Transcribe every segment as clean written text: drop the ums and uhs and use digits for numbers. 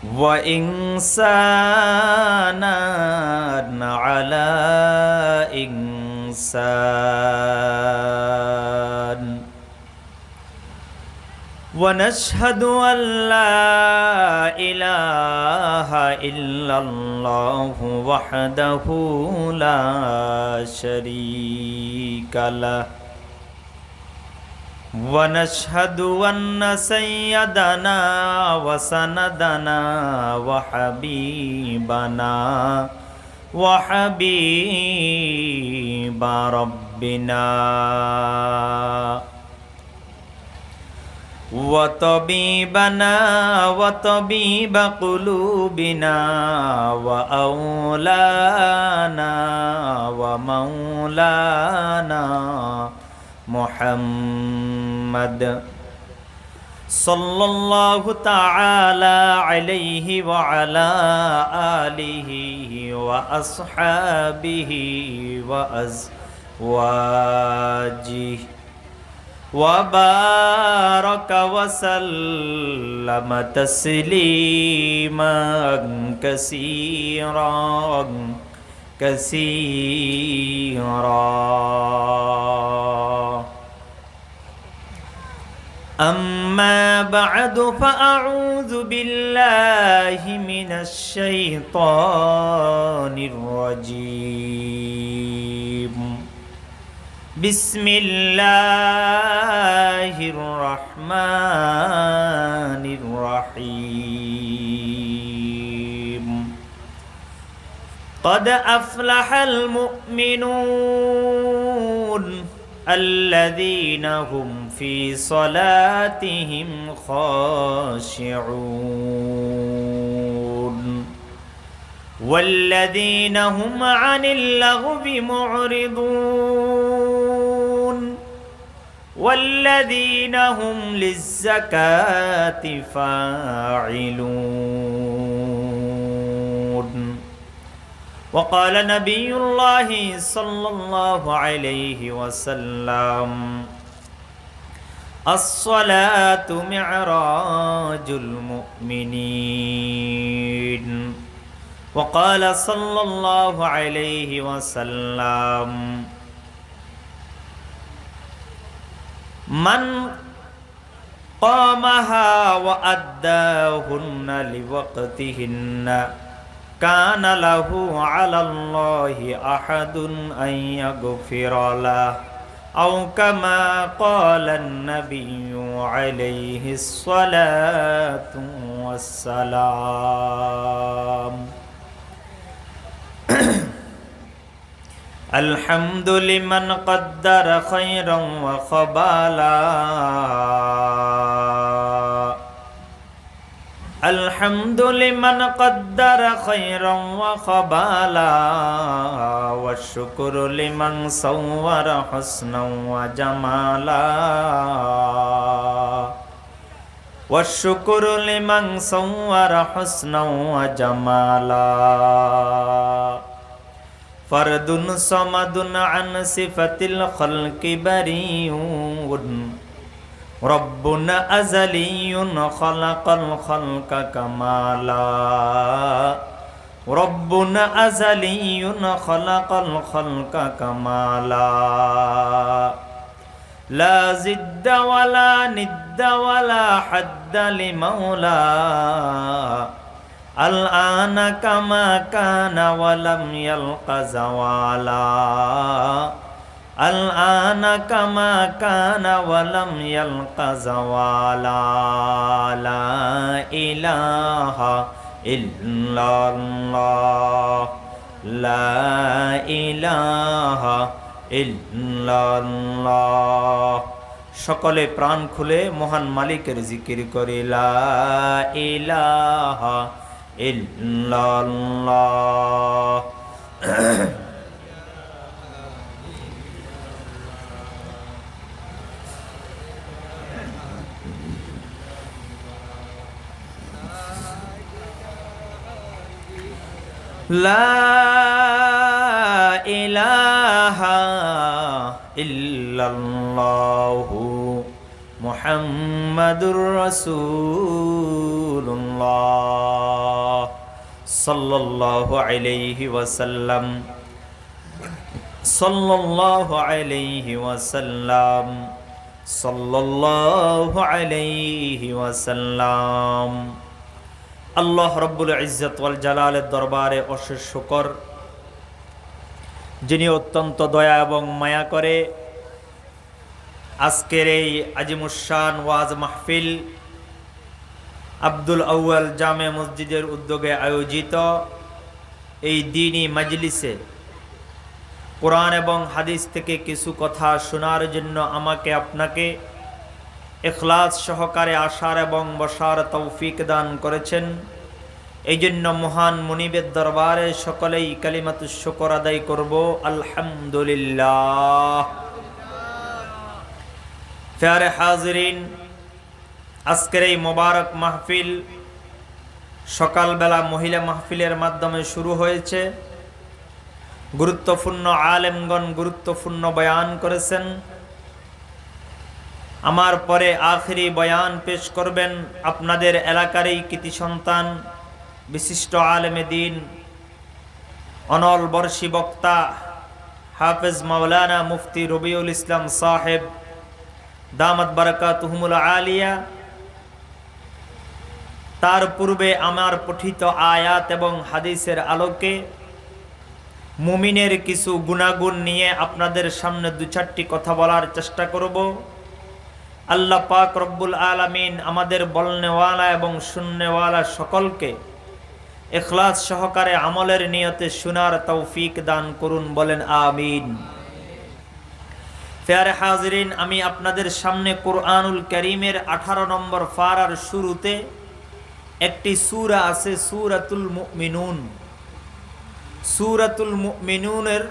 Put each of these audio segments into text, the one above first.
وإنسانا على إنسان ونشهد أن لا إله إلا الله وحده لا شريك له ونشهد أن سيدنا وسندنا وحبيب ربنا وطبيبنا وطبيب قلوبنا وأولانا ومولانا محمد صلى الله تعالى عليه وعلى آله وأصحابه وأزواجه وبارك وسلم تسليما كثيرا أما بعد فأعوذ بالله من الشيطان الرجيم بسم الله الرحمن الرحيم قد أفلح المؤمنون الذين هم في صلاتهم خاشعون والذين هم عن اللغو معرضون والذين هم للزكاة فاعلون وقال نبي الله صلى الله عليه وسلم الصلاة معراج المؤمنين وقال صلى الله عليه وسلم من قامها وأداهن لوقتهن كان له على الله أحد أن يغفر له أو كما قال النبي عليه الصلاة والسلام الحمد لمن قدر خيرا وخبالا الحمد لمن قدر خيرا وخبالا والشكر لمن صور حسنا وجمالا والشكر لمن صور حسنا وجمالا فرد صمد عن صفة الخلق بريء ربنا أزلي خلق الخلق كمالا ربنا أزلي خلق الخلق كمالا لا زد ولا ند ولا حد لمولاه الآن كما كان ولم يلق زوالا الآن كما كان ولم يلق زوالا لا إله إلا الله لا إله إلا الله সকলে প্রাণ খুলে মহান মালিকের জিকির করে লা ইলাহা ইল্লাল্লাহ লা ইলাহা ইল্লাল্লাহু মুহাম্মাদুর রাসূলুল্লাহ সাল্লাল্লাহু আলাইহি ওয়াসাল্লাম সাল্লাল্লাহু আলাইহি ওয়াসাল্লাম সাল্লাল্লাহু আলাইহি ওয়াসাল্লাম। আল্লাহ রাব্বুল ইজ্জত ওয়াল জালালের দরবারে অশেষ শুকর, যিনি অত্যন্ত দয়া এবং মায়া করে আজকের এই আজিমুশান ওয়াজ মাহফিল আব্দুল আউয়াল জামে মসজিদের উদ্যোগে আয়োজিত এই দ্বীনি মাজলিসে কোরআন এবং হাদিস থেকে কিছু কথা শোনার জন্য আমাকে আপনাকে ইখলাস সহকারে আসার এবং বসার তৌফিক দান করেছেন। এই জন্য মহান মুনিবের দরবারে সকলেই কালিমাতুশ শুকর আদায় করব, আলহামদুলিল্লাহ। প্যারে হাজিরিন, আজকের এই মোবারক মাহফিল সকালবেলা মহিলা মাহফিলের মাধ্যমে শুরু হয়েছে। গুরুত্বপূর্ণ আলেমগণ গুরুত্বপূর্ণ বয়ান করেছেন। আমার পরে আখেরি বয়ান পেশ করবেন আপনাদের এলাকারই কৃতি সন্তান, বিশিষ্ট আলেমে দ্বীন, অনল বর্ষী বক্তা হাফেজ মাওলানা মুফতি রবিউল ইসলাম সাহেব দামাত বারাকাতুহুমুল আলিয়া। তার পূর্বে আমার পঠিত আয়াত এবং হাদিসের আলোকে মুমিনের কিছু গুণাগুণ নিয়ে আপনাদের সামনে দু চারটি কথা বলার চেষ্টা করব। আল্লাহ পাক রব্বুল আলামিন আমাদের বলনেওয়ালা এবং শুননেওয়ালা সকলকে ইখলাস সহকারে আমলের নিয়তে শোনার তৌফিক দান করুন, বলেন আমিন। প্যারে হাজিরিন, আমি আপনাদের সামনে কুরআনুল কারীমের 18 নম্বর পারার শুরুতে একটি সূরা আছে, সূরাতুল মুমিনুন। সূরাতুল মুমিনুনের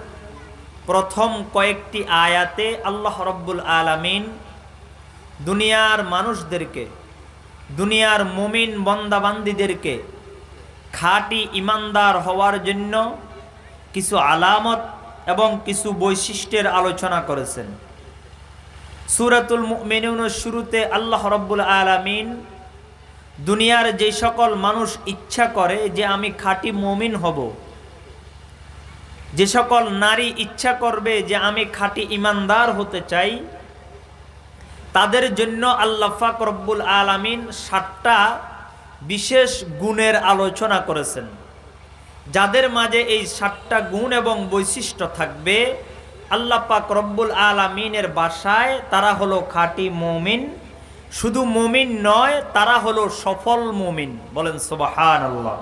প্রথম কয়েকটি আয়াতে আল্লাহ রাব্বুল আলামিন দুনিয়ার মানুষদেরকে, দুনিয়ার মুমিন বান্দাবান্দীদেরকে খাঁটি ইমানদার হওয়ার জন্য কিছু আলামত এবং কিছু বৈশিষ্ট্যের আলোচনা করেছেন। সূরাতুল মুমিনুনের শুরুতে আল্লাহ রাব্বুল আলামিন দুনিয়ার যে সকল মানুষ ইচ্ছা করে যে আমি খাঁটি মুমিন হব, যে সকল নারী ইচ্ছা করবে যে আমি খাঁটি ইমানদার হতে চাই, তাদের জন্য আল্লাহ পাক রব্বুল আলামিন 7টা বিশেষ গুণের আলোচনা করেছেন। যাদের মাঝে এই 7টা গুণ এবং বৈশিষ্ট্য থাকবে, আল্লাহ পাক রব্বুল আলামিনের ভাষায় তারা হলো খাঁটি মুমিন। শুধু মুমিন নয়, তারা হলো সফল মুমিন, বলেন সুবহানাল্লাহ।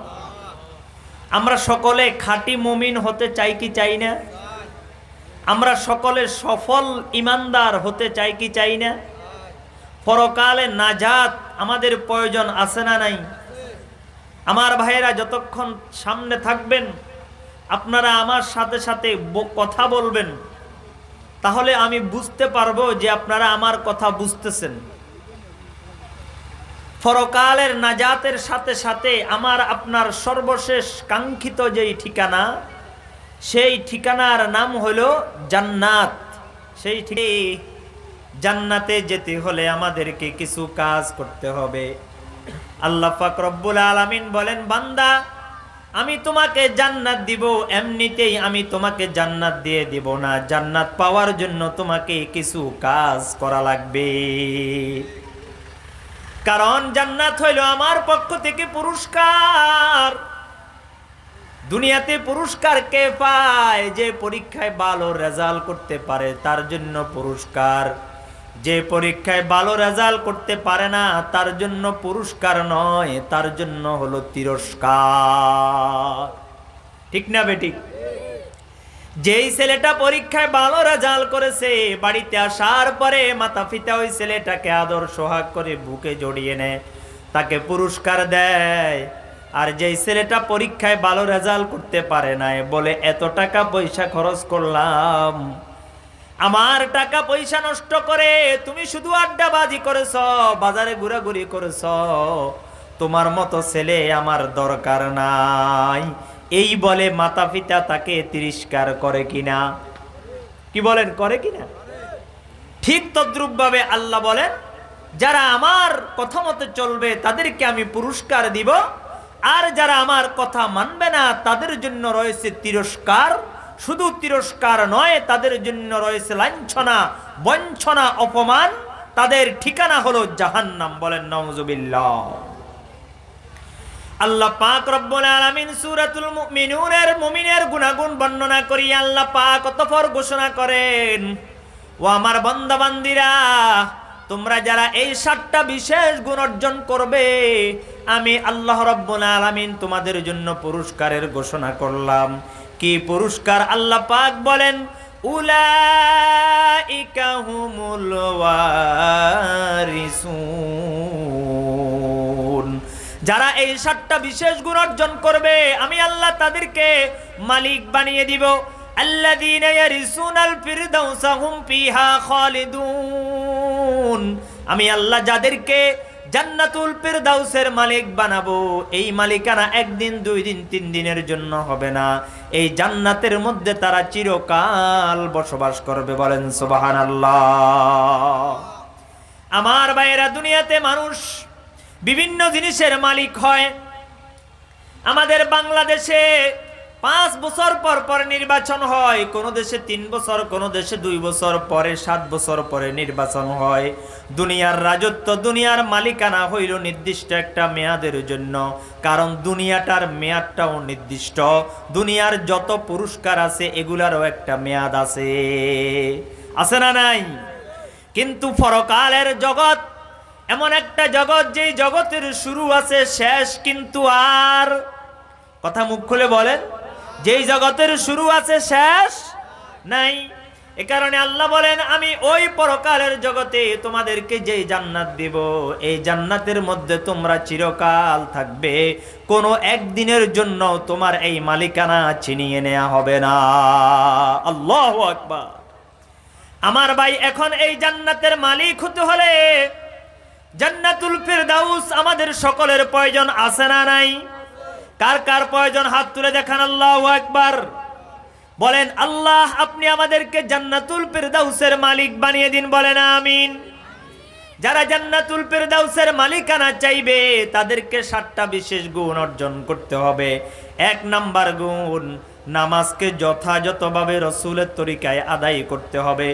আমরা সকলে খাঁটি মুমিন হতে চাই কি চাই না? আমরা সকলে সফল ইমানদার হতে চাই কি চাই না? পরকালে নাজাত আমাদের প্রয়োজন আছে না নাই? আমার ভাইয়েরা, যতক্ষণ সামনে থাকবেন আপনারা আমার সাথে সাথে কথা বলবেন, তাহলে আমি বুঝতে পারবো যে আপনারা আমার কথা বুঝতেছেন। পরকালের নাজাতের সাথে সাথে আমার আপনার সর্বশেষ কাঙ্ক্ষিত যেই ঠিকানা, সেই ঠিকানার নাম হলো জান্নাত। সেই জান্নাতে যেতে হলে আমাদেরকে কিছু কাজ করতে হবে। আল্লাহ পাক রব্বুল আলামিন বলেন, বান্দা আমি তোমাকে জান্নাত দিব, এমনিতেই আমি তোমাকে জান্নাত দিয়ে দিব না। জান্নাত পাওয়ার জন্য তোমাকে কিছু কাজ করা লাগবে। কারণ জান্নাত হইল আমার পক্ষ থেকে পুরস্কার। দুনিয়াতে পুরস্কার কে পায়? যে পরীক্ষায় ভালো রেজাল্ট করতে পারে তার জন্য পুরস্কার। যে পরীক্ষায় ভালো রেজাল্ট করতে পারে না তার জন্য পুরস্কার নয়, তার জন্য হলো তিরস্কার। ঠিক না বেঠিক? যেই ছেলেটা পরীক্ষায় ভালো রেজাল্ট করেছে, বাড়িতে আসার পরে মাতা পিতা ওই ছেলেটাকে আদর সোহাগ করে বুকে জড়িয়ে নেয়, তাকে পুরস্কার দেয়। আর যেই ছেলেটা পরীক্ষায় ভালো রেজাল্ট করতে পারে নাই, বলে এত টাকা পয়সা খরচ করলাম, আমার টাকা পয়সা নষ্ট করে তুমি শুধু আড্ডাবাজি করেছ, বাজারে ঘোরাঘুরি করেছ, তোমার মতো ছেলে আমার দরকার নাই। এই বলে মাতা পিতা তাকে তিরস্কার করে কিনা? কি বলেন, করে কিনা? ঠিক তদ্রুপ ভাবে আল্লাহ বলেন, যারা আমার কথা মতো চলবে তাদেরকে আমি পুরস্কার দিব, আর যারা আমার কথা মানবে না তাদের জন্য রয়েছে তিরস্কার, শুধু তিরস্কার নয়, তাদের জন্য রয়েছে লাঞ্ছনা, বঞ্চনা, অপমান। তাদের ঠিকানা হলো জাহান্নাম। বলেন নাউজুবিল্লাহ। আল্লাহ পাক রব্বুল আলামিন সূরাতুল মুমিনুনের মুমিনের গুনাহগুণ বর্ণনা করি আল্লাহ পাক অতঃপর ঘোষণা করেন, ও আমার বান্দা বান্দীরা, তোমরা যারা এই 7টা বিশেষ গুণ অর্জন করবে, আমি আল্লাহ রব্বুল আলামিন তোমাদের জন্য পুরস্কারের ঘোষণা করলাম। কি পুরস্কার? আল্লাহ পাক বলেন, উলাইকা হুমুল ওয়ারিসুন। যারা এই 7টা বিশেষ গুণ অর্জন করবে, আমি আল্লাহ তাদেরকে মালিক বানিয়ে দিব। আল্লাযীনা ইয়ারিসুনাল ফিরদাউসা হুম ফিহা খালিদুন। আমি আল্লাহ যাদেরকে জান্নাতুল ফিরদাউসের মালিক বানাবো, এই মালিকানা 1 দিন 2 দিন 3 দিনের জন্য হবে না। এই জান্নাতের মধ্যে তারা চিরকাল বসবাস করবে। বলেন সুবহানাল্লাহ। আমার ভাইয়েরা, দুনিয়াতে মানুষ বিভিন্ন জিনিসের মালিক হয়। আমাদের বাংলাদেশে 5 বছর পর পর নির্বাচন হয়, কোন দেশে 3 বছর, কোন দেশে 2 বছর পরে, 7 বছর পরে নির্বাচন হয়। দুনিয়ার রাজত্ব, দুনিয়ার মালিকানা হইল নির্দিষ্ট একটা মেয়াদের জন্য, কারণ দুনিয়াটার মেয়াদটাও নির্দিষ্ট। দুনিয়ার যত পুরস্কার আছে এগুলারও একটা মেয়াদ আছে, আছে না নাই? কিন্তু পরকালের জগৎ এমন একটা জগৎ, যেই জগতের শুরু আছে, শেষ কিন্তু আর, কথা মুখ খুলে বলেন, যেই জগতের শুরু আছে শেষ নাই। এ কারণে আল্লাহ বলেন, আমি ওই পরকালের জগতে তোমাদেরকে যেই জান্নাত দিব, এই জান্নাতের মধ্যে তোমরা চিরকাল থাকবে। কোনো একদিনের জন্য তোমার এই মালিকানা ছিনিয়ে নেওয়া হবে না। আল্লাহু আকবার। আমার ভাই, এখন এই জান্নাতের মালিক হতে হলে জান্নাতুল ফিরদাউস আমাদের সকলের প্রয়োজন, আছে না নাই? কার কার প্রয়োজন? হাত তুলে দেখান। আল্লাহু আকবার। বলেন, আল্লাহ আপনি আমাদেরকে জান্নাতুল ফিরদাউসের মালিক বানিয়ে দিন। বলেন আমিন। যারা জান্নাতুল ফিরদাউসের মালিকানা চাইবে, তাদেরকে 7টা বিশেষ গুণ অর্জন করতে হবে। 1 নাম্বার গুণ, নামাজকে যথাযথভাবে রাসূলের তরিকায় আদায় করতে হবে।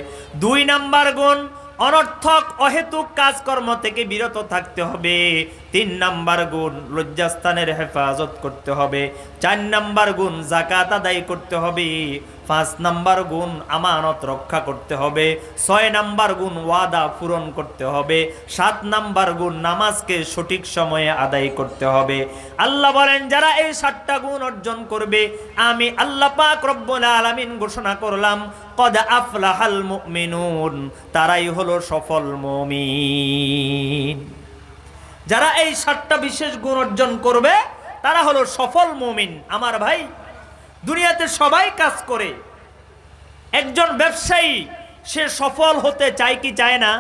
2 নাম্বার গুণ, অনর্থক অহেতুক কাজকর্ম থেকে বিরত থাকতে হবে। 3 নাম্বার গুণ, লজ্জাস্থানের হেফাজত করতে হবে। 4 নাম্বার গুণ, যাকাত আদায় করতে হবে। 5 নাম্বার গুণ, আমানত রক্ষা করতে হবে। 6 নাম্বার গুণ, ওয়াদা পূরণ করতে হবে। 7 নাম্বার গুণ, নামাজকে সঠিক সময়ে আদায় করতে হবে। আল্লাহ বলেন, যারা এই 7টা গুণ অর্জন করবে, আমি আল্লাহ পাক রব্বুল আলামিন ঘোষণা করলাম, কদ আফলাহাল মুমিনুন, তারাই হলো সফল মুমিন। যারা এই 7টা বিশেষ গুণ অর্জন করবে, তারা হলো সফল মুমিন। আমার ভাই, দুনিয়াতে সবাই কাজ করে। একজন ব্যবসায়ী, সে সফল হতে চায় কি চায় না?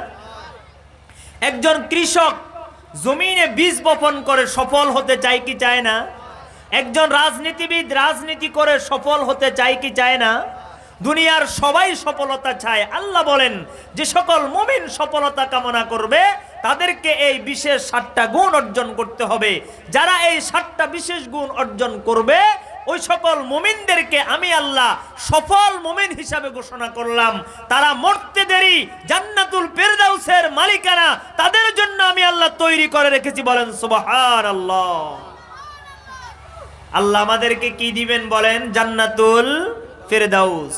একজন কৃষক জমিনে বীজ বপন করে সফল হতে চায় কি চায় না? একজন রাজনীতিবিদ রাজনীতি করে সফল হতে চায় কি চায় না? দুনিয়ার সবাই সফলতা চায়। আল্লাহ বলেন, যে সকল মুমিন সফলতা কামনা করবে, তাদেরকে এই বিশেষ 7টা গুণ অর্জন করতে হবে। যারা এই 7টা বিশেষ গুণ অর্জন করবে, ওই সকল মুমিনদেরকে আমি আল্লাহ সফল মুমিন হিসাবে ঘোষণা করলাম। তারা মরতে দেরি জান্নাতুল ফিরদাউসের মালিকানা তাদের জন্য আমি আল্লাহ তৈরি করে রেখেছি। বলেন সুবহানাল্লাহ। আল্লাহ আমাদেরকে কি দিবেন বলেন? জান্নাতুল ফিরদাউস।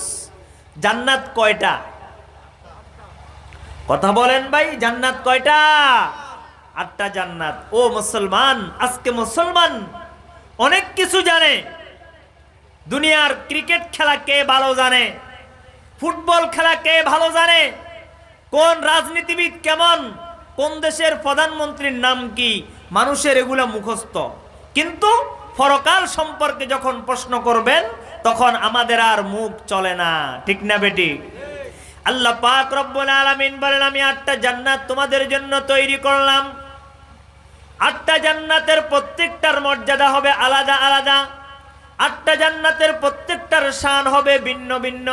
জান্নাত কয়টা? কথা বলেন ভাই, জান্নাত কয়টা? 8টা জান্নাত। ও মুসলমান, আজকে মুসলমান অনেক কিছু জানে। দুনিয়ার ক্রিকেট খেলা কে ভালো জানে? ফুটবল খেলা কে ভালো জানে? কোন রাজনীতিবিদ কেমন, কোন দেশের প্রধানমন্ত্রীর নাম কি, মানুষের এগুলা মুখস্থ। কিন্তু পরকাল সম্পর্কে যখন প্রশ্ন করবেন, তখন আমাদের আর মুখ চলে না। ঠিক না বেটি? আল্লাহ পাক রব্বুল আলামিন বলেন, আমি 8টা জান্নাত তোমাদের জন্য তৈরি করলাম। 8টা জান্নাতের প্রত্যেকটার মর্যাদা হবে আলাদা আলাদা। 8টা জান্নাতের প্রত্যেকটার শান হবে ভিন্ন ভিন্ন।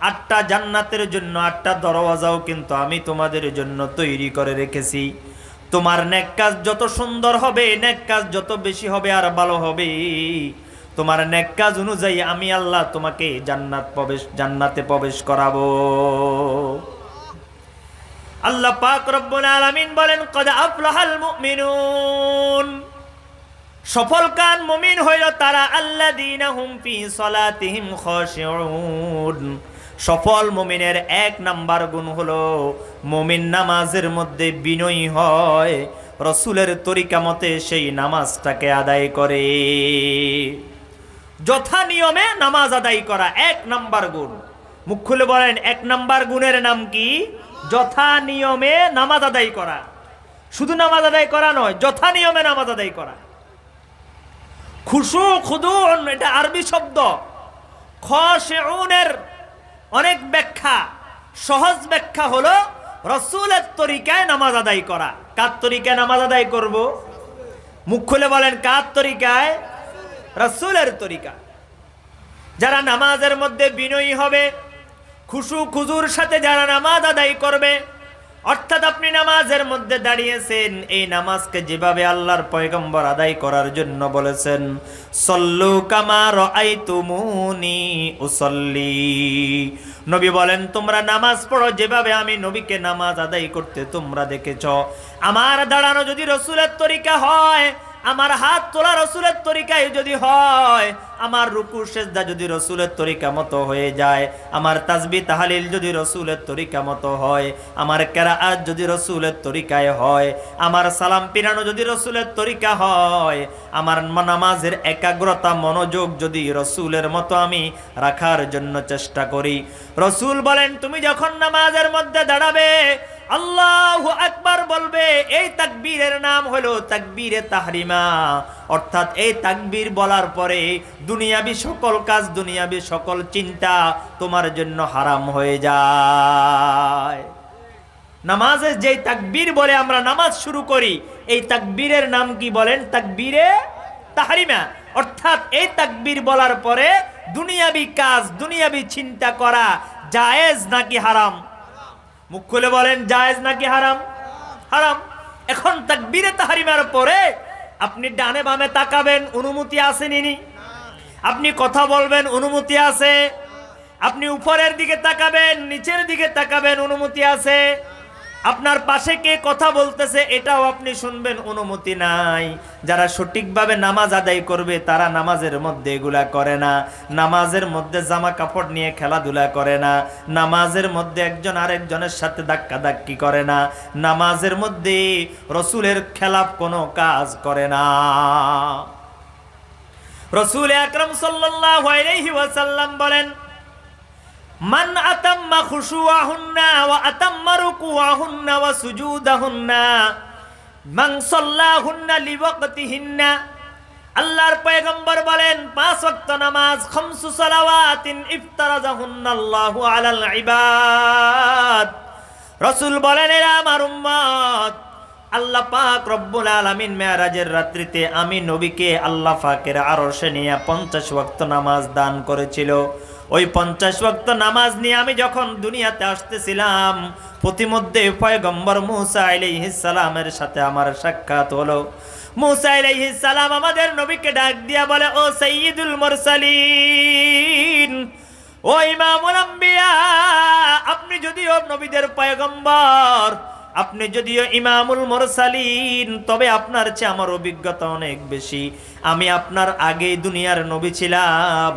8টা জান্নাতের জন্য 8টা দরওয়াজাও কিন্তু আমি তোমাদের জন্য তৈরি করে রেখেছি। তোমার নেক কাজ যত সুন্দর হবে, নেক কাজ যত বেশি হবে আর ভালো হবে, তোমার নেক কাজ অনুযায়ী আমি আল্লাহ তোমাকে জান্নাতে প্রবেশ করাবো। আল্লাহ পাক রব্বুল আলামিন বলেন, কদ আফলাহাল মুমিনুন, সফল কান মুমিন হইল তারা, আল্লাযীনা হুম ফি সালাতিহিম খাশিউন। সফল মুমিনের এক নাম্বার গুণ হলো মুমিন নামাজের মধ্যে বিনয়ী হয়, রাসূলের তরিকা মতে সেই নামাজটাকে আদায় করে। যথা নিয়মে নামাজ আদায় করা এক নাম্বার গুণ। মুখ খুলে বলেন, এক নাম্বার গুণের নাম কি? যথা নিয়মে নামাজ আদায় করা। শুধু নামাজ আদায় করা নয়, যথা নিয়মে নামাজ আদায় করা। খুশু খুদুন এটা আরবি শব্দ। খাশিউনের অনেক ব্যাখ্যা, সহজ ব্যাখ্যা হলো রাসূলের তরিকায় নামাজ আদায় করা। কার তরিকায় নামাজ আদায় করব? মুখ খুলে বলেন, কার তরিকায়? রাসূলের তরিকা। যারা নামাজের মধ্যে বিনয়ী হবে, খুশু খুজুর সাথে যারা নামাজ আদায় করবে, অর্থাৎ আপনি নামাজের মধ্যে দাঁড়িয়েছেন, এই নামাজকে যেভাবে আল্লাহর পয়গম্বর আদায় করার জন্য বলেছেন, সল্লু কামা রাআইতুমুনি উসাল্লি, নবী বলেন তোমরা নামাজ পড়ো যেভাবে আমি নবীকে নামাজ আদায় করতে তোমরা দেখেছ। আমার দাঁড়ানো যদি রাসূলের তরিকা হয়, আমার হাত তোলা রাসূলের তরিকায় যদি হয়, আমার রুকু সেজদা যদি রাসূলের তরিকা মতো হয়ে যায়, আমার তাসবিহ তাহলিল যদি রাসূলের তরিকা মতো হয়, আমার কিরাআত যদি রাসূলের তরিকায় হয়, আমার সালাম পিরানো যদি রাসূলের তরিকা হয়, আমার নামাজের একাগ্রতা মনোযোগ যদি রাসূলের মতো আমি রাখার জন্য চেষ্টা করি। রাসূল বলেন তুমি যখন নামাজের মধ্যে দাঁড়াবে, আল্লাহু আকবার বলবে, এই তাকবীরের নাম হলো তাকবীরে তাহরিমা। অর্থাৎ এই তাকবীর বলার পরে দুনিয়াবি সকল কাজ, দুনিয়াবি সকল চিন্তা তোমার জন্য হারাম হয়ে যায়। নামাজে যেই তাকবীর বলে আমরা নামাজ শুরু করি, এই তাকবীরের নাম কি বলেন? তাকবীরে তাহরিমা। অর্থাৎ এই তাকবীর বলার পরে দুনিয়াবি কাজ, দুনিয়াবি চিন্তা করা জায়েজ নাকি হারাম? মুখ খুলে বলেন, জায়েজ নাকি হারাম? হারাম। এখন তাকবীরে তাহরিমার পরে আপনি ডানে বামে তাকাবেন, অনুমতি আছে নিনি? আপনি কথা বলবেন, অনুমতি আছে? আপনি উপরের দিকে তাকাবেন, নিচের দিকে তাকাবেন, অনুমতি আছে? আপনার পাশে কে কথা বলতেছে এটাও আপনি শুনবেন, অনুমতি নাই। যারা সঠিকভাবে নামাজ আদায় করবে তারা নামাজের মধ্যে এগুলা করে না। নামাজের মধ্যে জামা কাপড় নিয়ে খেলাধুলা করে না। নামাজের মধ্যে একজন আরেকজনের সাথে ধাক্কাধাক্কি করে না। নামাজের মধ্যে রাসূলের খেলাফ কোনো কাজ করে না। রাসূল আকরাম সাল্লাল্লাহু আলাইহি ওয়াসাল্লাম বলেন, মান আতাম্মা খুশুআহুন্না ওয়া আতাম্মা রুকুআহুন্না ওয়া সুজুদাহুন্না মান সাল্লাহুন্না লিওয়াক্তিহিন্না। আল্লাহর পয়গম্বর বলেন 5 ওয়াক্ত নামাজ, খামসু সালাওয়াতিন ইফতারাজাহুন্নাল্লাহু আলাল ইবাদ। রাসূল বলেন, এরা আমার উম্মত, আল্লাহ পাক রব্বুল আলামিন মেরাজের রাত্রিতে আমি নবীকে আল্লাহ পাকের আরশে নিয়ে 50 ওয়াক্ত নামাজ দান করেছিল। ওই 50 ওয়াক্ত নামাজ নিয়ে আমি যখন দুনিয়াতে আসতেছিলাম, প্রতিমধ্যে পয়গম্বর মুসা আলাইহিস সালামের সাথে আমার সাক্ষাৎ হলো। মুসা আলাইহিস সালাম আমাদের নবীকে ডাক দিয়া বলে, ও সাইয়্যিদুল মুরসালিন, ও ইমামুল আম্বিয়া, আপনি যদিও নবীদের পয়গম্বর, আপনি যদিও ইমামুল মুরসালিন, তবে আপনার চেয়ে আমার অভিজ্ঞতা অনেক বেশি। আমি আপনার আগেই দুনিয়ার নবী ছিলাম।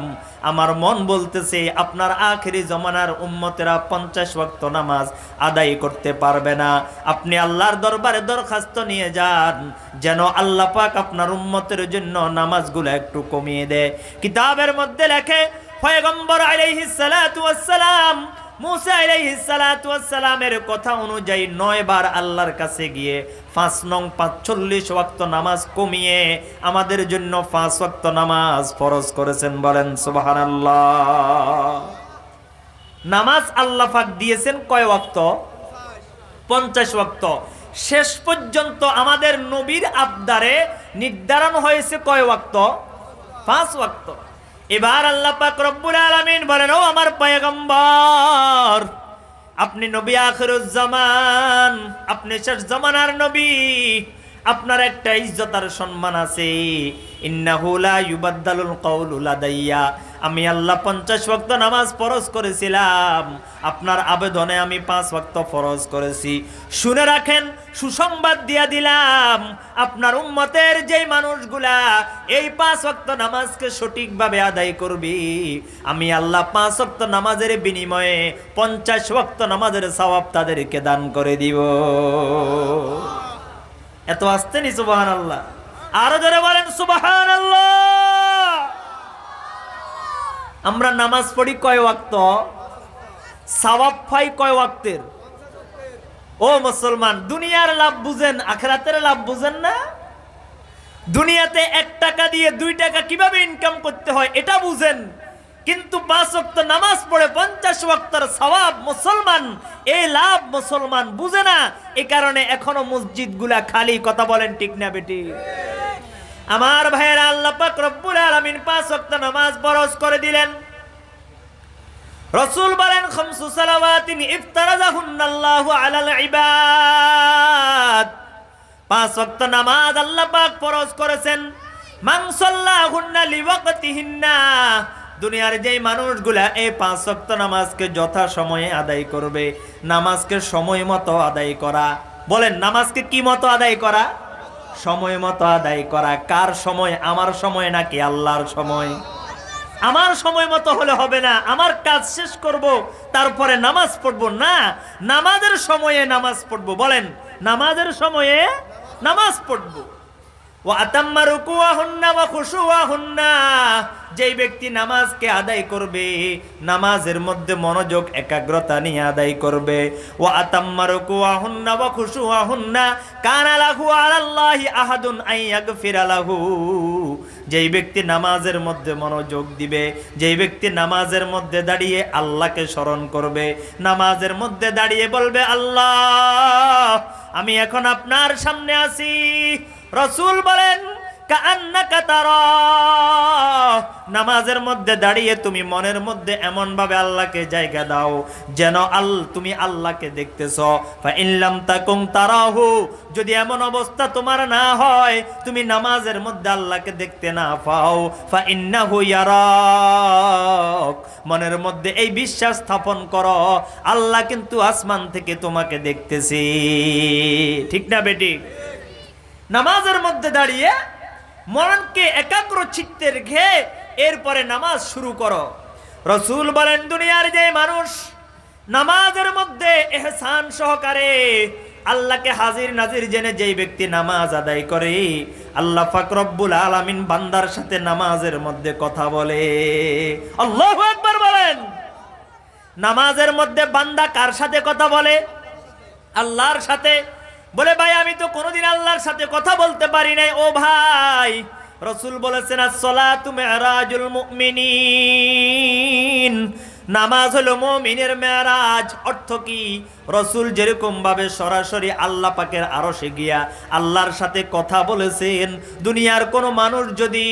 আমার মন বলতেছে আপনার আখেরি জমানার উম্মতেরা 50 ওয়াক্ত নামাজ আদায় করতে পারবে না। আপনি আল্লাহর দরবারে দরখাস্ত নিয়ে যান যেন আল্লাহ পাক আপনার উম্মতের জন্য নামাজগুলো একটু কমিয়ে দেয়। কিতাবের মধ্যে লেখে পয়গম্বর আলাইহিস সালাতু ওয়াস সালাম মুসা আলাইহিস সালাতু ওয়াস সালামের কথা অনুযায়ী 9 বার আল্লাহর কাছে গিয়ে 5 নং 45 ওয়াক্ত নামাজ কমিয়ে আমাদের জন্য 5 ওয়াক্ত নামাজ ফরজ করেছেন। বলেন সুবহানাল্লাহ। নামাজ আল্লাহ পাক দিয়েছেন কয় ওয়াক্ত? 50 ওয়াক্ত। শেষ পর্যন্ত আমাদের নবীর আবদারে নির্ধারণ হয়েছে কয় ওয়াক্ত? 5 ওয়াক্ত। এবার আল্লাহ পাক রব্বুল আলামিন বলেন, ও আমার পয়গম্বর, আপনি নবী আখিরুজ জামান, আপনি শেষ জামানার নবী, আপনার একটা ইজ্জত আর সম্মান আছে। ইন্নাহু লা ইউবাদদালুল কাউলু লাদাইয়া, আমি আল্লাহ 50 ওয়াক্ত নামাজ ফরজ করেছিলাম, আপনার আবেদনে আমি 5 ওয়াক্ত ফরজ করেছি। শুনে রাখেন, সুসংবাদ দিয়া দিলাম, আপনার উম্মতের যেই মানুষগুলা এই 5 ওয়াক্ত নামাজকে সঠিকভাবে আদায় করবি, আমি আল্লাহ 5 ওয়াক্ত নামাজের বিনিময়ে 50 ওয়াক্ত নামাজের সওয়াব তাদেরকে দান করে দিব। এত আসতে নি সুবহানাল্লাহ, আরো জোরে বলেন সুবহানাল্লাহ। আমরা নামাজ পড়ি কয় ওয়াক্ত, সওয়াব পাই কয় ওয়াক্তের? ও মুসলমান, দুনিয়ার লাভ বুঝেন, আখিরাতের লাভ বুঝেন না? দুনিয়াতে 1 টাকা দিয়ে 2 টাকা কিভাবে ইনকাম করতে হয় এটা বুঝেন, কিন্তু 5 ওয়াক্ত নামাজ পড়ে 50 ওয়াক্তের সওয়াব মুসলমান, এই লাভ মুসলমান বুঝে না। এই কারণে এখনো মসজিদগুলা খালি। কথা বলেন ঠিক না বেটি? আমার ভাইয়েরা, আল্লাহ পাক রব্বুল আলামিন 5 ওয়াক্ত নামাজ ফরজ করে দিলেন। রাসূল বলেন, খামসু সালাওয়াতিন ইফতারাযাহুন্নাল্লাহু আলাল ইবাদ, 5 ওয়াক্ত নামাজ আল্লাহ পাক ফরজ করেছেন। মান সাল্লাহুন্না লিওয়াক্তিহিন্না, দুনিয়ার যেই মানুষগুলা এই 5 ওয়াক্ত নামাজকে যথা সময়ে আদায় করবে, নামাজকে সময় মতো আদায় করা। বলেন, নামাজকে কি মতো আদায় করা? সময় মতো আদায় করা। কার সময়? আমার সময় নাকি আল্লাহর সময়? আমার সময় মতো হলে হবে না, আমার কাজ শেষ করব তারপরে নামাজ পড়বো না, নামাজের সময়ে নামাজ পড়বো। বলেন, নামাজের সময়ে নামাজ পড়বো। ওয়া আতাম্মা রুকুআহুন্না ওয়া খুশুআহুন্না, যেই ব্যক্তি নামাজকে আদায় করবে, নামাজের মধ্যে মনোযোগ একাগ্রতা নিয়ে আদায় করবে। ওয়া আতাম্মা রুকুআহুন্না ওয়া খুশুআহুন্না কানা লাহু আলাল্লাহি আহাদুন আন ইয়াগফিরা লাহু, যেই ব্যক্তি নামাজের মধ্যে মনোযোগ দিবে, যেই ব্যক্তি নামাজের মধ্যে দাঁড়িয়ে আল্লাহকে স্মরণ করবে, নামাজের মধ্যে দাঁড়িয়ে বলবে, আল্লাহ আমি এখন আপনার সামনে আছি। রাসূল বলেন, কাআন্নাকা তারা, নামাজের মধ্যে দাঁড়িয়ে তুমি মনের মধ্যে এমন ভাবে আল্লাহকে জায়গা দাও যেন তুমি আল্লাহকে দেখতেছো। ফা ইন লাম তাকুম তারাহু, যদি এমন অবস্থা তোমার না হয়, তুমি নামাজের মধ্যে আল্লাহকে দেখতে না পাও, ফা ইন্নাহু ইয়ারাক, মনের মধ্যে এই বিশ্বাস স্থাপন করো, আল্লাহ কিন্তু আসমান থেকে তোমাকে দেখতেছি। ঠিক না বেটি? নামাজের মধ্যে দাঁড়িয়ে মনকে একাগ্র চিত্তে রেখে এরপরে নামাজ শুরু করো। রাসূল বলেন, দুনিয়ার যে মানুষ নামাজের মধ্যে ইহসান সহকারে আল্লাহকে হাজির নাজির জেনে যেই ব্যক্তি নামাজ আদায় করে, আল্লাহ পাক রব্বুল আলামিন বান্দার সাথে নামাজের মধ্যে কথা বলে। আল্লাহু আকবার বলেন। নামাজের মধ্যে বান্দা কার সাথে কথা বলে? আল্লাহর সাথে। বলে, ভাই আমি তো কোনোদিন আল্লাহর সাথে কথা বলতে পারি নাই। ও ভাই, রাসূল বলেছেন, as-সালাতু মি'রাজুল মুমিনিন, নামাজ হলো মুমিনের মেরাজ। অর্থ কি? রাসূল যেরকম ভাবে সরাসরি আল্লাহ পাকের আরশে গিয়া আল্লাহর সাথে কথা বলেছেন, দুনিয়ার কোনো মানুষ যদি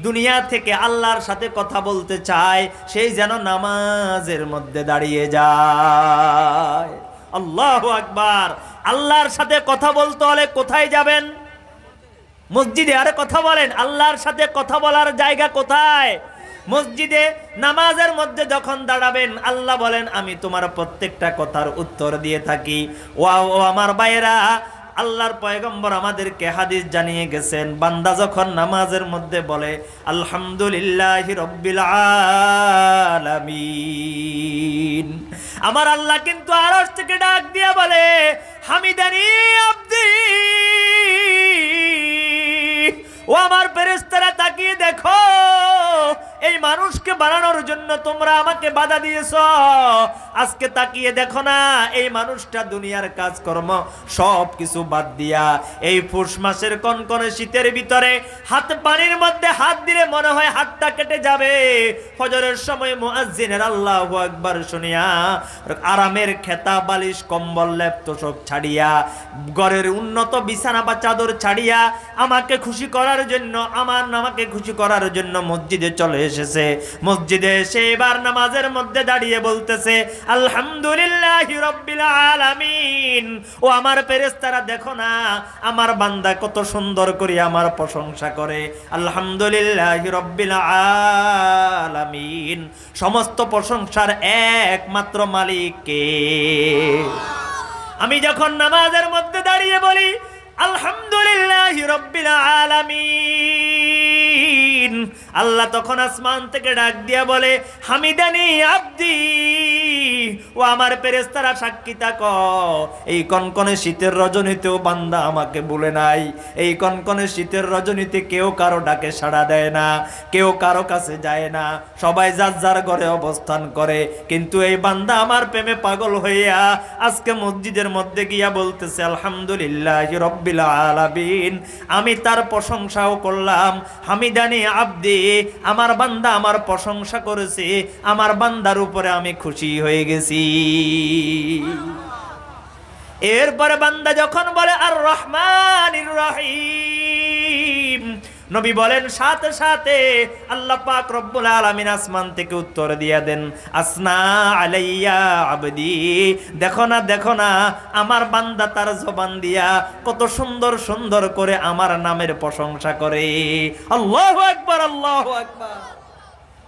দুনিয়া থেকে আল্লাহর সাথে কথা বলতে চায়, সেই যেন নামাজের মধ্যে দাঁড়িয়ে যায়। আল্লাহু আকবার। আল্লাহর সাথে কথা বলতে হলে কোথায় যাবেন? মসজিদে। আরে কথা বলেন, আল্লাহর সাথে কথা বলার জায়গা কোথায়? মসজিদে। নামাজের মধ্যে যখন দাঁড়াবেন, আল্লাহ বলেন, আমি তোমার প্রত্যেকটা কথার উত্তর দিয়ে থাকি। ও আমার ভাইয়েরা, আল্লাহর পয়গম্বর আমাদেরকে হাদিস জানিয়ে গেছেন, বান্দা যখন নামাজের মধ্যে বলে আলহামদুলিল্লাহি রাব্বিল আলামিন, আমার আল্লাহ কিন্তু আরশ থেকে ডাক দিয়ে বলে, হামিদানি আব্দি। ও আমার ফেরেশতারা, তাকিয়ে দেখো, এই মানুষকে বানানোর জন্য তোমরা আমাকে বাধা দিয়েছো। আজকে তাকিয়ে দেখো না, এই মানুষটা দুনিয়ার কাজকর্ম সব কিছু বাদ দিয়া এই পৌষ মাসের কনকনে শীতের ভিতরে হাত পানির মধ্যে হাত দিলে মনে হয় হাতটা কেটে যাবে। ফজরের সময় মুয়াজ্জিনের আল্লাহু আকবার শুনিয়া আরামের খেতা বালিশ কম্বল লেপ তোশক ছাড়িয়া, ঘরের উন্নত বিছানা বা চাদর ছাড়িয়া আমাকে খুশি করার জন্য, আমাকে খুশি করার জন্য মসজিদে চলে এসেছে। করতেছে। মসজিদে এসে এবার নামাজের মধ্যে দাঁড়িয়ে বলতেছে আলহামদুলিল্লাহি রাব্বিল আলামিন। ও আমার ফেরেশতারা দেখো না আমার বান্দা কত সুন্দর করে আমার প্রশংসা করে। আলহামদুলিল্লাহি রাব্বিল আলামিন, সমস্ত প্রশংসার একমাত্র মালিক কে? আমি যখন নামাজের মধ্যে দাঁড়িয়ে বলি আলহামদুলিল্লাহি রাব্বিল আলামিন, আল্লাহ তখন আসমান থেকে ডাক দিয়া বলে হামিদানি আব্দি। ও আমার ফেরেশতারা সাক্ষী থাকো, এই কনকনে শীতের রজনীতেও বান্দা আমাকে ভুলে নাই। এই কনকনে শীতের রজনীতে কেউ কারো ডাকে সাড়া দেয় না, কেউ কারো কাছে যায় না, সবাই যার যার ঘরে অবস্থান করে। কিন্তু এই বান্দা আমার প্রেমে পাগল হইয়া আজকে মসজিদের মধ্যে গিয়া বলতেছে আলহামদুলিল্লাহি রাব্বিল আলামিন। আমি তার প্রশংসাও করলাম। হামিদানি আব্দি, আমার বান্দা আমার প্রশংসা করেছে, আমার বান্দার উপরে আমি খুশি হয়ে গেছি। এরপরে বান্দা যখন বলে আর রহমানির রহিম, নবী বলেন সাথে সাথে আল্লাহ পাক রব্বুল আলামিন আসমান থেকে উত্তর দিয়া দেন আসনা আলাইয়া আবদি। দেখো না দেখো না আমার বান্দা তার জবান দিয়া কত সুন্দর সুন্দর করে আমার নামের প্রশংসা করে। আল্লাহু আকবার, আল্লাহু আকবার।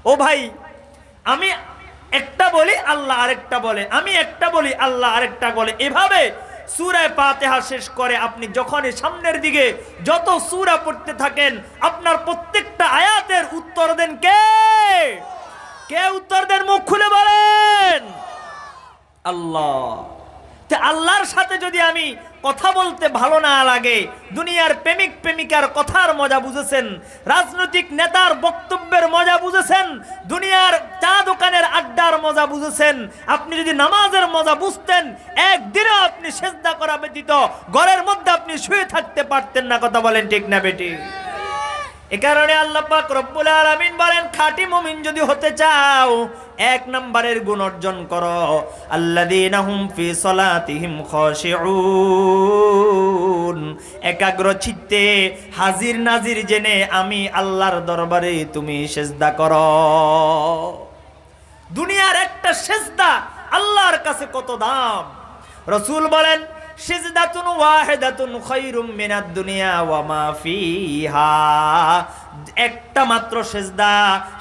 ও ভাই, আমি একটা বলি আল্লাহ আরেকটা বলে, আমি একটা বলি আল্লাহ আরেকটা বলে, এভাবে সূরা ফাতিহা শেষ করে আপনি যখনই সামনের দিকে যত সূরা পড়তে থাকেন আপনার প্রত্যেকটা আয়াতের উত্তর দেন কে? কে উত্তর দেন? মুখ খুলে বলেন আল্লাহ। তে আল্লাহর সাথে যদি আমি কথা বলতে ভালো না লাগে, দুনিয়ার প্রেমিক প্রেমিকার কথার মজা বুঝেছেন, রাজনৈতিক নেতার বক্তব্যের মজা বুঝেছেন, দুনিয়ার চা দোকানের আড্ডার মজা বুঝেছেন, আপনি যদি নামাজের মজা বুঝতেন একদিনও আপনি সেজদা করা ব্যতীত ঘরের মধ্যে আপনি শুয়ে থাকতে পারতেন না। কথা বলেন ঠিক না বেটি? এ কারণে আল্লাহ পাক রব্বুল আলামিন বলেন খাঁটি মুমিন যদি হতে চাও এক নম্বরের গুণ অর্জন করো আল্লাযীনা হুম ফি সলাতিহিম খাশিউন। একাগ্র চিত্তে হাজির নাজির জেনে আমি আল্লাহর দরবারে তুমি সেজদা করো। দুনিয়ার একটা সেজদা আল্লাহর কাছে কত দাম। রাসূল বলেন সিজদাতুন ওয়াহিদাতুন খায়রুম মিনাদ দুনিয়া ওয়া মা ফিহা। একটা মাত্র সেজদা,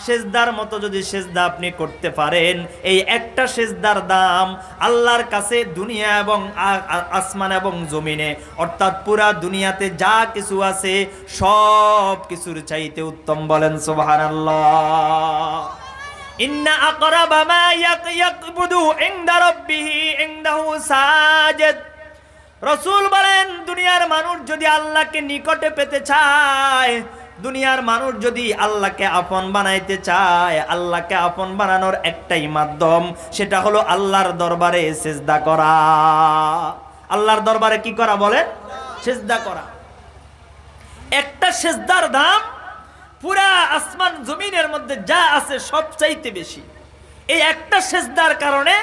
সেজদার মতো যদি সেজদা আপনি করতে পারেন, এই একটা সেজদার দাম আল্লাহর কাছে দুনিয়া এবং আসমান এবং জমিনে, অর্থাৎ পুরা দুনিয়াতে যা কিছু আছে সব কিছুর চাইতে উত্তম। বলেন সুবহানাল্লাহ। ইন্না আকরাবা মা ইয়াকবুদু ইনদা রাব্বিহি ইনদাহু সাজিদ। রাসূল বলেন দুনিয়ার মানুষ যদি আল্লাহকে নিকটে পেতে চায়, দুনিয়ার মানুষ যদি আল্লাহকে আপন বানাইতে চায়, আল্লাহকে আপন বানানোর একটাই মাধ্যম, সেটা হলো আল্লাহর দরবারে সিজদা করা। আল্লাহর দরবারে কি করা? বলেন সিজদা করা। একটা সিজদার দাম পুরা আসমান জমিনের মধ্যে যা আছে সব চাইতে বেশি। এই একটা সিজদার কারণে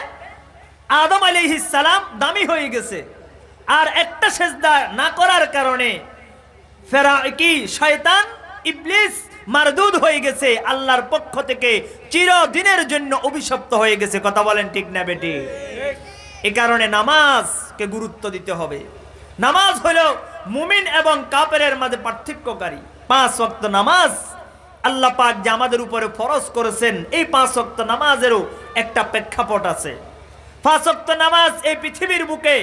আদম আলাইহিস সালাম দামি হয়ে গেছে, আর একটা সেজদা না করার কারণে শয়তান ইবলিস মারদুদ হয়ে গেছে, আল্লাহর পক্ষ থেকে চিরদিনের জন্য অভিশপ্ত হয়ে গেছে। কথা বলেন ঠিক না বেটি? এই কারণে নামাজকে গুরুত্ব দিতে হবে। নামাজ হলো মুমিন এবং কাফেরের মাঝে পার্থক্যকারী। 5 ওয়াক্ত নামাজ আল্লাহ পাক যে আমাদের উপরে ফরজ করেছেন, এই 5 ওয়াক্ত নামাজেরও একটা প্রেক্ষাপট আছে। 5 ওয়াক্ত নামাজ এই পৃথিবীর বুকে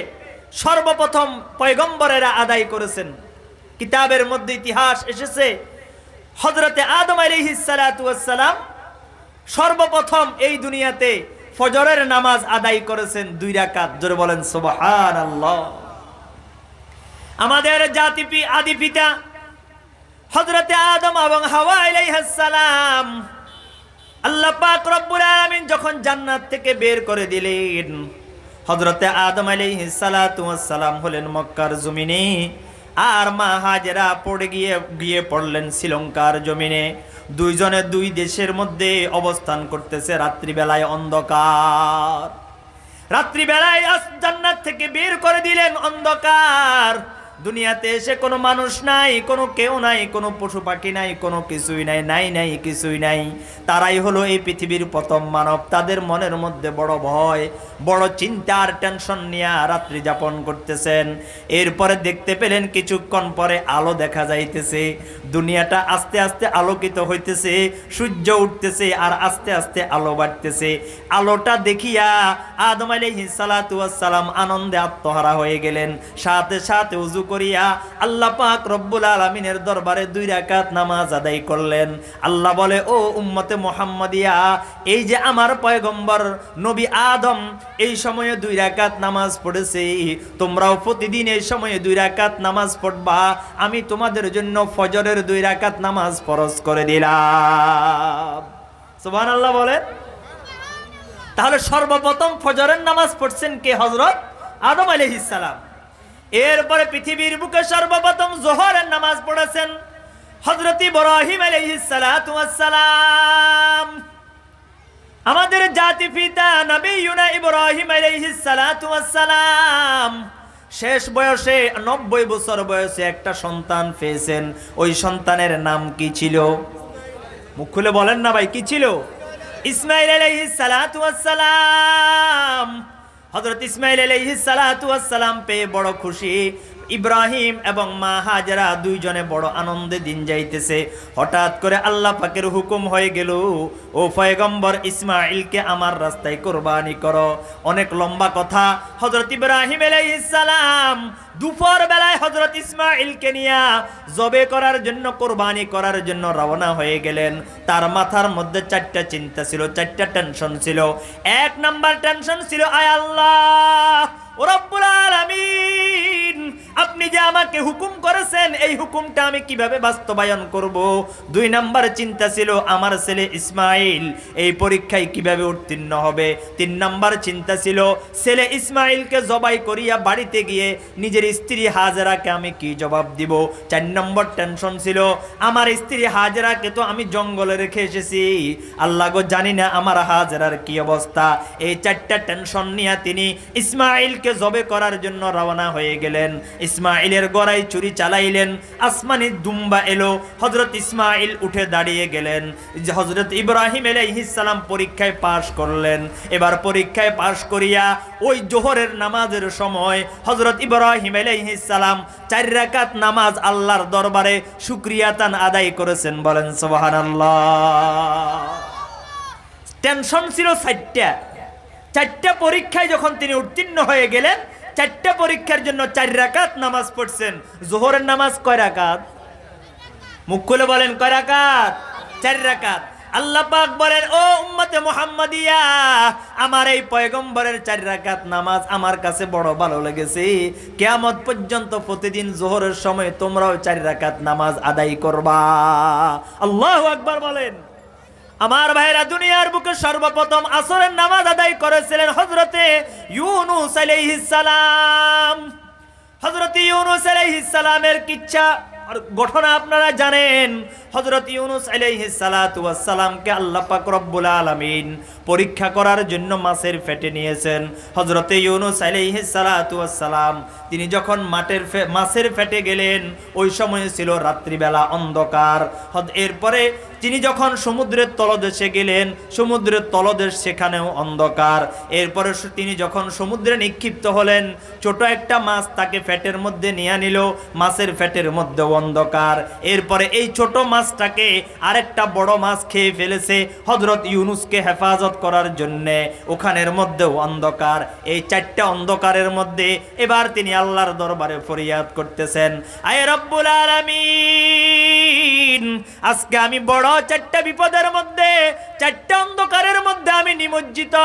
সর্বপ্রথম পয়গম্বরেরা আদায় করেছেন। কিতাবের মধ্যে ইতিহাস এসেছে হযরতে আদম আলাইহিস সালাতু ওয়াস সালাম সর্বপ্রথম এই দুনিয়াতে ফজরের নামাজ আদায় করেছেন 2 রাকাত। জোরে বলেন সুবহানাল্লাহ। আমাদের জাতি আদি পিতা হযরতে আদম এবং হাওয়া আলাইহিস সালাম আল্লাহ পাক রব্বুল আলামিন যখন জান্নাত থেকে বের করে দিলেন, হযরতে আদম আলাইহিস সালাতু ওয়াস সালাম হলেন মক্কার জমিনে, আর মা হাজেরা পড়ে গিয়ে পড়লেন শ্রীলঙ্কার জমিনে। দুইজনে দুই দেশের মধ্যে অবস্থান করতেছে। রাত্রিবেলায় অন্ধকার, রাত্রিবেলায় জান্নাত থেকে বের করে দিলেন অন্ধকার। দুনিয়াতে এসে কোনো মানুষ নাই, কোনো কেউ নাই, কোনো পশু পাখি নাই, কোনো কিছুই নাই, নাই কিছুই নাই। তারাই হলো এই পৃথিবীর প্রথম মানব। তাদের মনের মধ্যে বড় ভয়, বড় চিন্তা আর টেনশন নিয়ে রাত্রি যাপন করতেছেন। এরপরে দেখতে পেলেন কিছুক্ষণ পরে আলো দেখা যাইতেছে, দুনিয়াটা আস্তে আস্তে আলোকিত হইতেছে, সূর্য উঠতেছে আর আস্তে আস্তে আলো বাড়তেছে। আলোটা দেখিয়া আদম আলাইহিস সালাতু ওয়াস সালাম আনন্দে আত্মহারা হয়ে গেলেন। সাথে সাথে ওযু করিয়া আল্লাহ পাক রব্বুল আলামিনের দরবারে 2 রাকাত নামাজ আদায় করলেন। আল্লাহ বলে, ও উম্মতে মুহাম্মাদিয়া, এই যে আমার পয়গম্বর নবী আদম এই সময়ে 2 রাকাত নামাজ পড়েছে, তোমরাও প্রতিদিন এই সময়ে 2 রাকাত নামাজ পড়বা। আমি তোমাদের জন্য ফজরের 2 রাকাত নামাজ ফরজ করে দিলাম। সুবহানাল্লাহ বলে। তাহলে সর্বপ্রথম ফজরের নামাজ পড়ছেন কে? হযরত আদম আলাইহিস সালাম। এরপরে পৃথিবীর বুকে সর্বপ্রথম যোহরের নামাজ পড়েছেন হযরত ইব্রাহিম আলাইহিস সালাতু ওয়াস সালাম। আমাদের জাতি পিতা নবিয়ুনা ইব্রাহিম আলাইহিস সালাতু ওয়াস সালাম শেষ বয়সে 90 বছর বয়সে একটা সন্তান পেয়েছেন। ওই সন্তানের নাম কি ছিল? মুখ খুলে বলেন না ভাই, কি ছিল? ইসমাইল আলাইহিস সালাতু ওয়াস সালাম। হযরত ইসমাইল আলাইহিস সালাতু ওয়াস সালাম পেয়ে বড় খুশি। ইব্রাহিম এবং মা হাজেরা দুইজনে বড় আনন্দে দিন যাইতেছে। হঠাৎ করে আল্লাহ পাকের হুকুম হয়ে গেল, ও পয়গম্বর ইসমাইলকে আমার রাস্তায় কুরবানি করো। অনেক লম্বা কথা। হযরত ইব্রাহিম আলাইহিস সালাম দুপুর বেলায় হযরত ইসমাইলকে নিয়ে জবে করার জন্য, কুরবানি করার জন্য রওনা হয়ে গেলেন। তার মাথার মধ্যে 4টা চিন্তা ছিল, 4টা টেনশন ছিল। 1 নাম্বার টেনশন ছিল, আয় আল্লাহ ও রব্বুল আলামিন, আপনি যে আমাকে হুকুম করেছেন এই হুকুমটা আমি কিভাবে বাস্তবায়ন করব। 2 নাম্বার চিন্তা ছিল, আমার ছেলে ইসমাইল এই পরীক্ষায় কিভাবে উত্তীর্ণ হবে। 3 নাম্বার চিন্তা ছিল, ছেলে ইসমাইলকে জবাই করিয়া বাড়িতে গিয়ে নিজের স্ত্রী হাজেরাকে আমি কি জবাব দিব। 4 নম্বর টেনশন ছিল, আমার স্ত্রী হাজেরাকে তো আমি জঙ্গলে রেখে এসেছি, আল্লাহ গো জানি না আমার হাজেরার কি অবস্থা। এই 4টা টেনশন নিয়ে তিনি ইসমাইলকে জবে করার জন্য রওনা হয়ে গেলেন। ইসমাইলের গড়ায় চুরি চালাইলেন। আসমানি দুম্বা এলো, হযরত ইসমাইল উঠে দাঁড়িয়ে গেলেন। যে হযরত ইব্রাহিম আলাইহিস সালাম পরীক্ষায় পাশ করলেন। এবার পরীক্ষায় পাশ করিয়া ওই জোহরের নামাজের সময় হযরত ইব্রাহিম আলাইহিস সালাম 4 রাকাত নামাজ আল্লাহর দরবারে শুকরিয়াতান আদায় করেছেন। বলেন সুবহানাল্লাহ। টেনশন ছিল 4টা। 4টা পরীক্ষায় যখন তিনি উত্তীর্ণ হয়ে গেলেন, 4টা পরীক্ষার জন্য 4 রাকাত নামাজ পড়ছেন। যোহরের নামাজ কয় রাকাত? মুখ খুলে বলেন, কয় রাকাত? 4 রাকাত। আল্লাহ পাক বলেন, ও উম্মতে মুহাম্মাদিয়া, আমার এই পয়গম্বরের 4 রাকাত নামাজ আমার কাছে বড় ভালো লেগেছে। কিয়ামত পর্যন্ত প্রতিদিন যোহরের সময় তোমরাও 4 রাকাত নামাজ আদায় করবা। আল্লাহু আকবার বলেন। আমার ভাইরা, দুনিয়ার বুকে সর্বপ্রথম আসরের নামাজ আদায় করেছিলেন হযরতে ইউনূস আলাইহিস সালাম। হযরত ইউনূস আলাইহিস সালামের কিচ্ছা ঘটনা আপনারা জানেন। হযরত ইউনূস আলাইহিস সালাতু ওয়াস সালামকে আল্লাহ পাক রব্বুল আলামিন পরীক্ষা করার জন্য মাছের পেটে নিয়েছেন। হযরত ইউনূস আলাইহিস সালাতু ওয়াস সালাম তিনি যখন মাছের পেটে গেলেন, ওই সময় ছিল রাত্রিবেলা, অন্ধকার। এরপরে তিনি যখন সমুদ্রের তলদেশে গেলেন, সমুদ্রের তলদেশ সেখানেও অন্ধকার। এরপরে তিনি যখন সমুদ্রে নিক্ষিপ্ত হলেন, ছোট একটা মাছ তাকে পেটের মধ্যে নিয়ে নিল, মাছের পেটের মধ্যে অন্ধকার। এরপরে এই ছোট মাছটাকে আরেকটা বড় মাছ খেয়ে ফেলেছে। হযরত ইউনূসকে হেফাজত করার জন্য ওখানের মধ্যেও অন্ধকার। এই 4টা অন্ধকারের মধ্যে এবার তিনি আল্লাহর দরবারে ফরিয়াদ করতেছেন, আয় রব্বুল আলামিন, আজকে আমি বড় 4টা বিপদের মধ্যে, 4টা অন্ধকারের মধ্যে আমি নিমজ্জিত।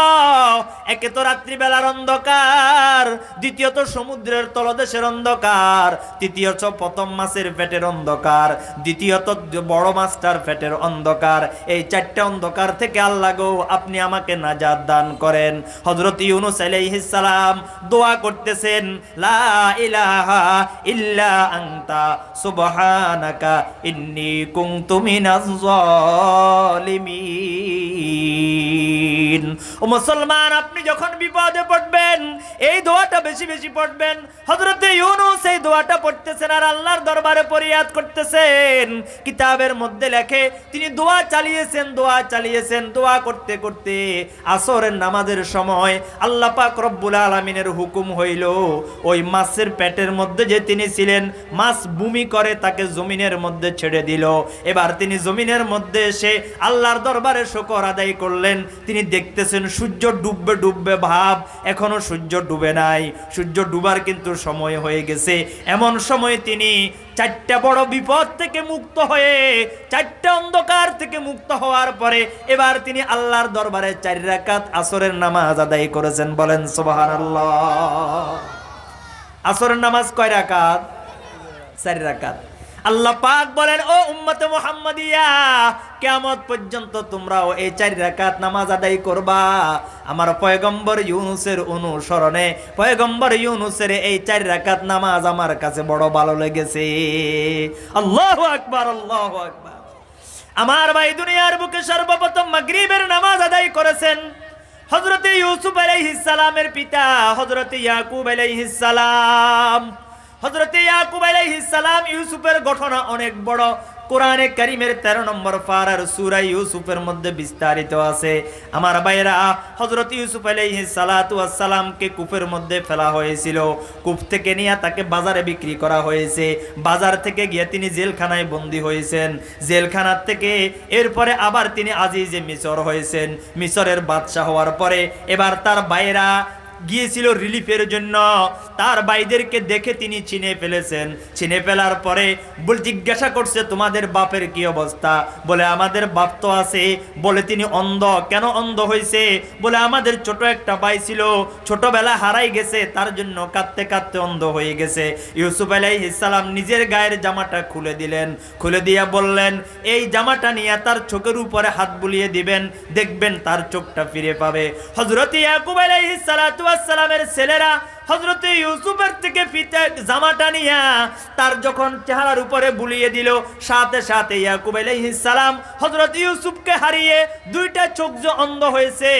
একে তো রাত্রিবেলার অন্ধকার, দ্বিতীয়ত সমুদ্রের তলদেশের অন্ধকার, তৃতীয়ত প্রথম মাছের পেটের অন্ধকার, দ্বিতীয়ত বড় মাছটার পেটের অন্ধকার। এই 4টা অন্ধকার থেকে আল্লাহ গো আপনি আমাকে নাজাত দান করেন। হযরত ইউনূস আলাইহিস সালাম দোয়া করতেছেন, লা ইলাহা ইল্লা আনতা সুবহানাকা ইন্নী কুনতু মিনাজ জালিমিন। আলামিন। ও মুসলমান, আপনি যখন বিপদে পড়বেন এই দোয়াটা বেশি বেশি পড়বেন। হযরত ইউনূস এই দোয়াটা পড়তেছেন আর আল্লাহর দরবারে ফরিয়াদ করতেছেন। কিতাবের মধ্যে লেখে তিনি দোয়া চালিয়েছেন, দোয়া করতে করতে আসরের নামাজের সময় আল্লাহ পাক রব্বুল আলামিনের হুকুম হইল ওই মাছের পেটের মধ্যে যে তিনি ছিলেন, মাছ বমি করে তাকে জমিনের মধ্যে ছেড়ে দিল। এবার তিনি জমিনের মধ্যে এসে আল্লাহর দরবারে শুকর আদায় করলেন। তিনি দেখতেছেন সূর্য ডুববে ডুববে ভাব, এখনো সূর্য ডুবে নাই, সূর্য ডুবার কিন্তু সময় হয়ে গেছে। এমন সময় তিনি চারটা বড় বিপদ থেকে মুক্ত হয়ে, চারটা অন্ধকার থেকে মুক্ত হওয়ার পরে এবার তিনি আল্লাহর দরবারে 4 রাকাত আসরের নামাজ আদায় করেছেন। বলেন সুবহানাল্লাহ। আসরের নামাজ কয় রাকাত? 4 রাকাত। আল্লাহ পাক বলেন, ও উম্মতে মুহাম্মাদিয়া, কিয়ামত পর্যন্ত তোমরাও এই 4 রাকাত নামাজ আদায় করবা। আমার পয়গম্বর ইউনূসের অনুসরণে পয়গম্বর ইউনূসের এই 4 রাকাত নামাজ আমার কাছে বড় ভালো লেগেছে। আল্লাহু আকবার, আল্লাহু আকবার। আমার ভাই, দুনিয়ার বুকে সর্বপ্রথম মাগরিবের নামাজ আদায় করেছেন হযরত ইউসুফ আলাইহিস সালামের পিতা হযরত ইয়াকুব আলাইহিস সালাম। হযরত ইয়াকুব আলাইহিস সালাম, ইউসুফের ঘটনা অনেক বড়। কোরআনে কারীমের 13 নম্বর পারার সূরা ইউসুফের মধ্যে বিস্তারিত আছে। আমার ভাইরা, হযরত ইউসুফ আলাইহিস সালাতু ওয়াস সালামকে কূপের মধ্যে ফেলা হয়েছিল। কূপ থেকে নিয়ে তাকে বাজারে বিক্রি করা হয়েছে। বাজার থেকে গিয়ে তিনি জেলখানায় বন্দী হয়েছেন। জেলখানার থেকে এরপরে আবার তিনি আজিজে মিসর হয়েছেন। মিসরের বাদশা হওয়ার পরে এবার তার ভাইরা গিয়েছিল রিলিফের জন্য। তার ভাইদেরকে দেখে তিনি চিনে ফেলেছেন। চিনে ফেলার পরে জিজ্ঞাসা করছে, তোমাদের বাপের কি অবস্থা? বলে, আমাদের বাপ তো আছে। বলে, তিনি অন্ধ। কেন অন্ধ হয়েছে? বলে, আমাদের ছোট একটা ভাই ছিল, ছোটবেলা হারাই গেছে, তার জন্য কাঁদতে কাঁদতে অন্ধ হয়ে গেছে। ইউসুফ আলাইহিস সালাম নিজের গায়ের জামাটা খুলে দিলেন। খুলে দিয়া বললেন, এই জামাটা নিয়ে তার চোখের উপরে হাত বুলিয়ে দিবেন, দেখবেন তার চোখটা ফিরে পাবে। হযরত ইয়াকুব আলাইহিস সালাতু ওয়াস সালামের ছেলেরা হযরত ইউসুফের থেকে জামাটা নিয়া তার যখন চেহারার উপরে বুলিয়ে দিল, সাথে সাথে ইয়াকুব আলাইহিস সালাম হযরত ইউসুফকে হারিয়ে 2টা চোখ যে অন্ধ হয়েছে,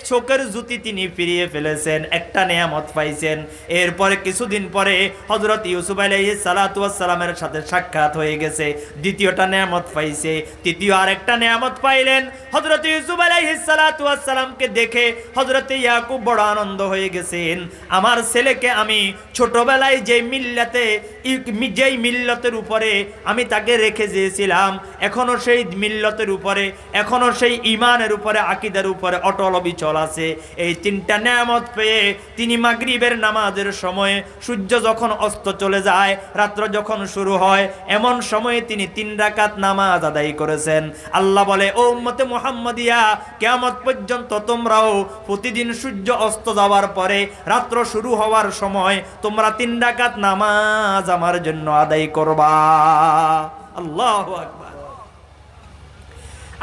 চোখের জ্যোতি তিনি ফিরিয়ে ফেলেছেন, একটা নেয়ামত পাইছেন। এরপরে কিছুদিন পরে হযরত ইউসুফ আলাইহিস সালাতু ওয়াস সালামের সাথে সাক্ষাৎ হয়ে গেছে, দ্বিতীয়টা নেয়ামত পাইছে। তৃতীয় আরেকটা নেয়ামত পাইলেন। হযরত ইউসুফ আলাইহিস সালাতু ওয়াস সালামকে দেখে হযরত ইয়াকুব বড় আনন্দ হয়ে গেছেন। আমার ছেলেকে আমি ছোটবেলায় যেই মিল্লতের উপরে আমি তাকে রেখে দিয়েছিলাম, এখনো সেই মিল্লতের উপরে, এখনো সেই ঈমানের উপরে, আকীদার উপরে অটল অবিচল আছে। এই 3টা নেয়ামত পেয়ে তিনি মাগরিবের নামাজের সময়ে সূর্য যখন অস্ত চলে যায়, রাত্র যখন শুরু হয়, এমন সময়ে তিনি 3 রাকাত নামাজ আদায় করেছেন। আল্লাহ বলে, ও উম্মতে মুহাম্মাদিয়া, কিয়ামত পর্যন্ত তোমরাও প্রতিদিন সূর্য অস্ত যাওয়ার পরে রাত্র শুরু হওয়ার সময় তোমরা 3 রাকাত নামাজ আমার জন্য আদায় করবা। আল্লাহু আকবার।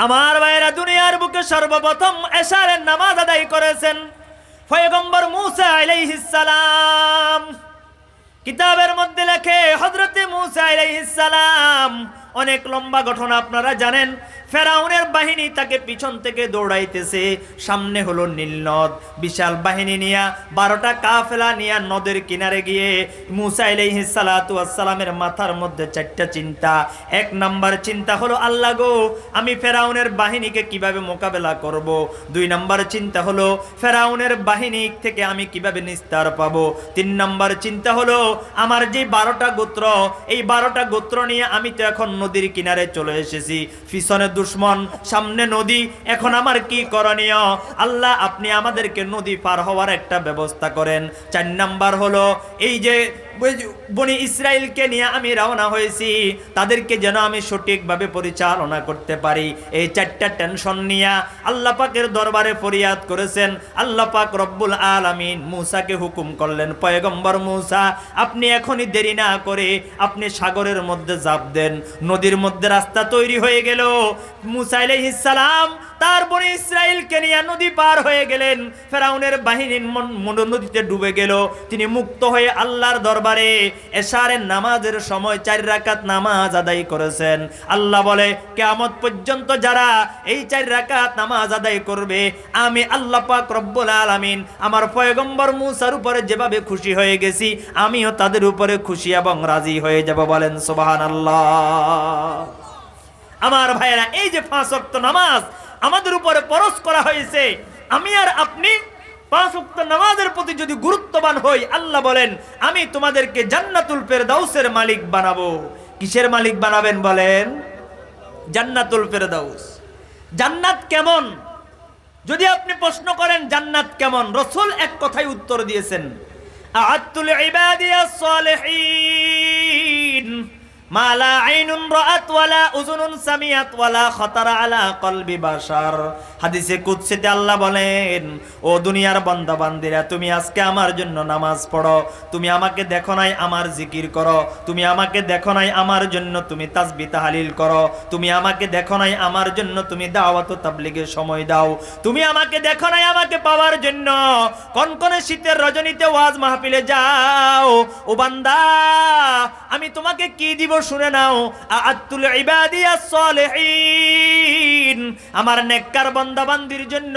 আমার ভাইরা, দুনিয়ার বুকে সর্বপ্রথম এশারের নামাজ আদায় করেছেন পয়গম্বর মূসা আলাইহিস সালাম। কিতাবের মধ্যে লেখে হযরতে মূসা আলাইহিস সালাম, অনেক লম্বা ঘটনা আপনারা জানেন। ফেরাউনের বাহিনী তাকে পিছন থেকে দৌড়াইতেছে, সামনে হলো নীল নদ, বিশাল বাহিনী নিয়া 12টা কাফেলা নিয়া নদের কিনারে গিয়ে মূসা আলাইহিস সালাতু ওয়াস সালামের মাথার মধ্যে 4টা চিন্তা। 1 নাম্বার চিন্তা হলো, আল্লাহ গো, আমি ফেরাউনের বাহিনীকে কিভাবে মোকাবেলা করব। 2 নাম্বার চিন্তা হলো, ফেরাউনের বাহিনী থেকে আমি কিভাবে নিস্তার পাবো। 3 নাম্বার চিন্তা হলো, আমার যে 12টা গোত্র, এই 12টা গোত্র নিয়ে আমি তো এখন নদীর কিনারে চলে এসেছি, পিছনে দুশমন, সামনে নদী, এখন আমার কি করণীয়? আল্লাহ, আপনি আমাদেরকে নদী পার হওয়ার একটা ব্যবস্থা করেন। 4 নাম্বার হলো, এই যে বনি ইসরাইলকে নিয়ে আমি রওনা হয়েছি, তাদেরকে যেন আমি সঠিকভাবে পরিচালনা করতে পারি। এই 4টা টেনশন নিয়ে আল্লাহ পাকের দরবারে ফরিয়াদ করেছেন। আল্লাহ পাক রব্বুল আলামিন মূসাকে হুকুম করলেন, পয়গম্বর মূসা, আপনি এখনই দেরি না করে আপনি সাগরের মধ্যে ঝাঁপ দেন। নদীর মধ্যে রাস্তা তৈরি হয়ে গেল। মূসা আলাইহিস সালাম তার বনি ইসরাইলকে নিয়ে নদী পার হয়ে গেলেন। ফেরাউনের বাহিনী নদীতে ডুবে গেল। তিনি মুক্ত হয়ে আল্লাহর দরবারে দরবারে এশারের নামাজের সময় 4 রাকাত নামাজ আদায় করেছেন। আল্লাহ বলে কিয়ামত পর্যন্ত যারা এই 4 রাকাত নামাজ আদায় করবে, আমি আল্লাহ পাক রব্বুল আলামিন আমার পয়গম্বর মুসার উপরে যেভাবে খুশি হয়ে গেছি, আমিও তাদের উপরে খুশি এবং রাজি হয়ে যাব। বলেন সুবহানাল্লাহ। আমার ভাইয়েরা, এই যে 5 ওয়াক্ত নামাজ আমাদের উপরে ফরজ করা হয়েছে, আমি আর আপনি 5 ওয়াক্ত নামাজের প্রতি যদি গুরুত্ববান হই, আল্লাহ বলেন আমি তোমাদেরকে জান্নাতুল ফেরদাউসের মালিক বানাবো। কিসের মালিক বানাবেন বলেন? জান্নাতুল ফেরদাউস। জান্নাত কেমন যদি আপনি প্রশ্ন করেন জান্নাত কেমন, রাসূল এক কথায় উত্তর দিয়েছেন, আ'আদতুল ইবাদিয়াস সালিহিন মা লা আইনুন রাআত ওয়ালা উযুনুন সামিআত ওয়ালা খাতারা আলা কলবি বাশার। হাদিসে কুদসিতে আল্লাহ বলেন, ও দুনিয়ার বান্দা বান্দিরা, তুমি আজকে আমার জন্য নামাজ পড়ো, তুমি আমাকে দেখো নাই আমার জিকির করো, তুমি আমাকে দেখো নাই আমার জন্য তুমি তাসবিহ তাহলিল করো, তুমি আমাকে দেখো নাই আমার জন্য তুমি দাওয়াত ও তাবলীগের সময় দাও, তুমি আমাকে দেখো নাই আমাকে পাওয়ার জন্য কনকনে শীতের রজনীতে ওয়াজ মাহফিলে যাও। ও বান্দা, আমি তোমাকে কি দিব শুনে নাও, আ'আদতুল ইবাদিয়াস সালিহিন, আমার নেককার বান্দা বান্দির জন্য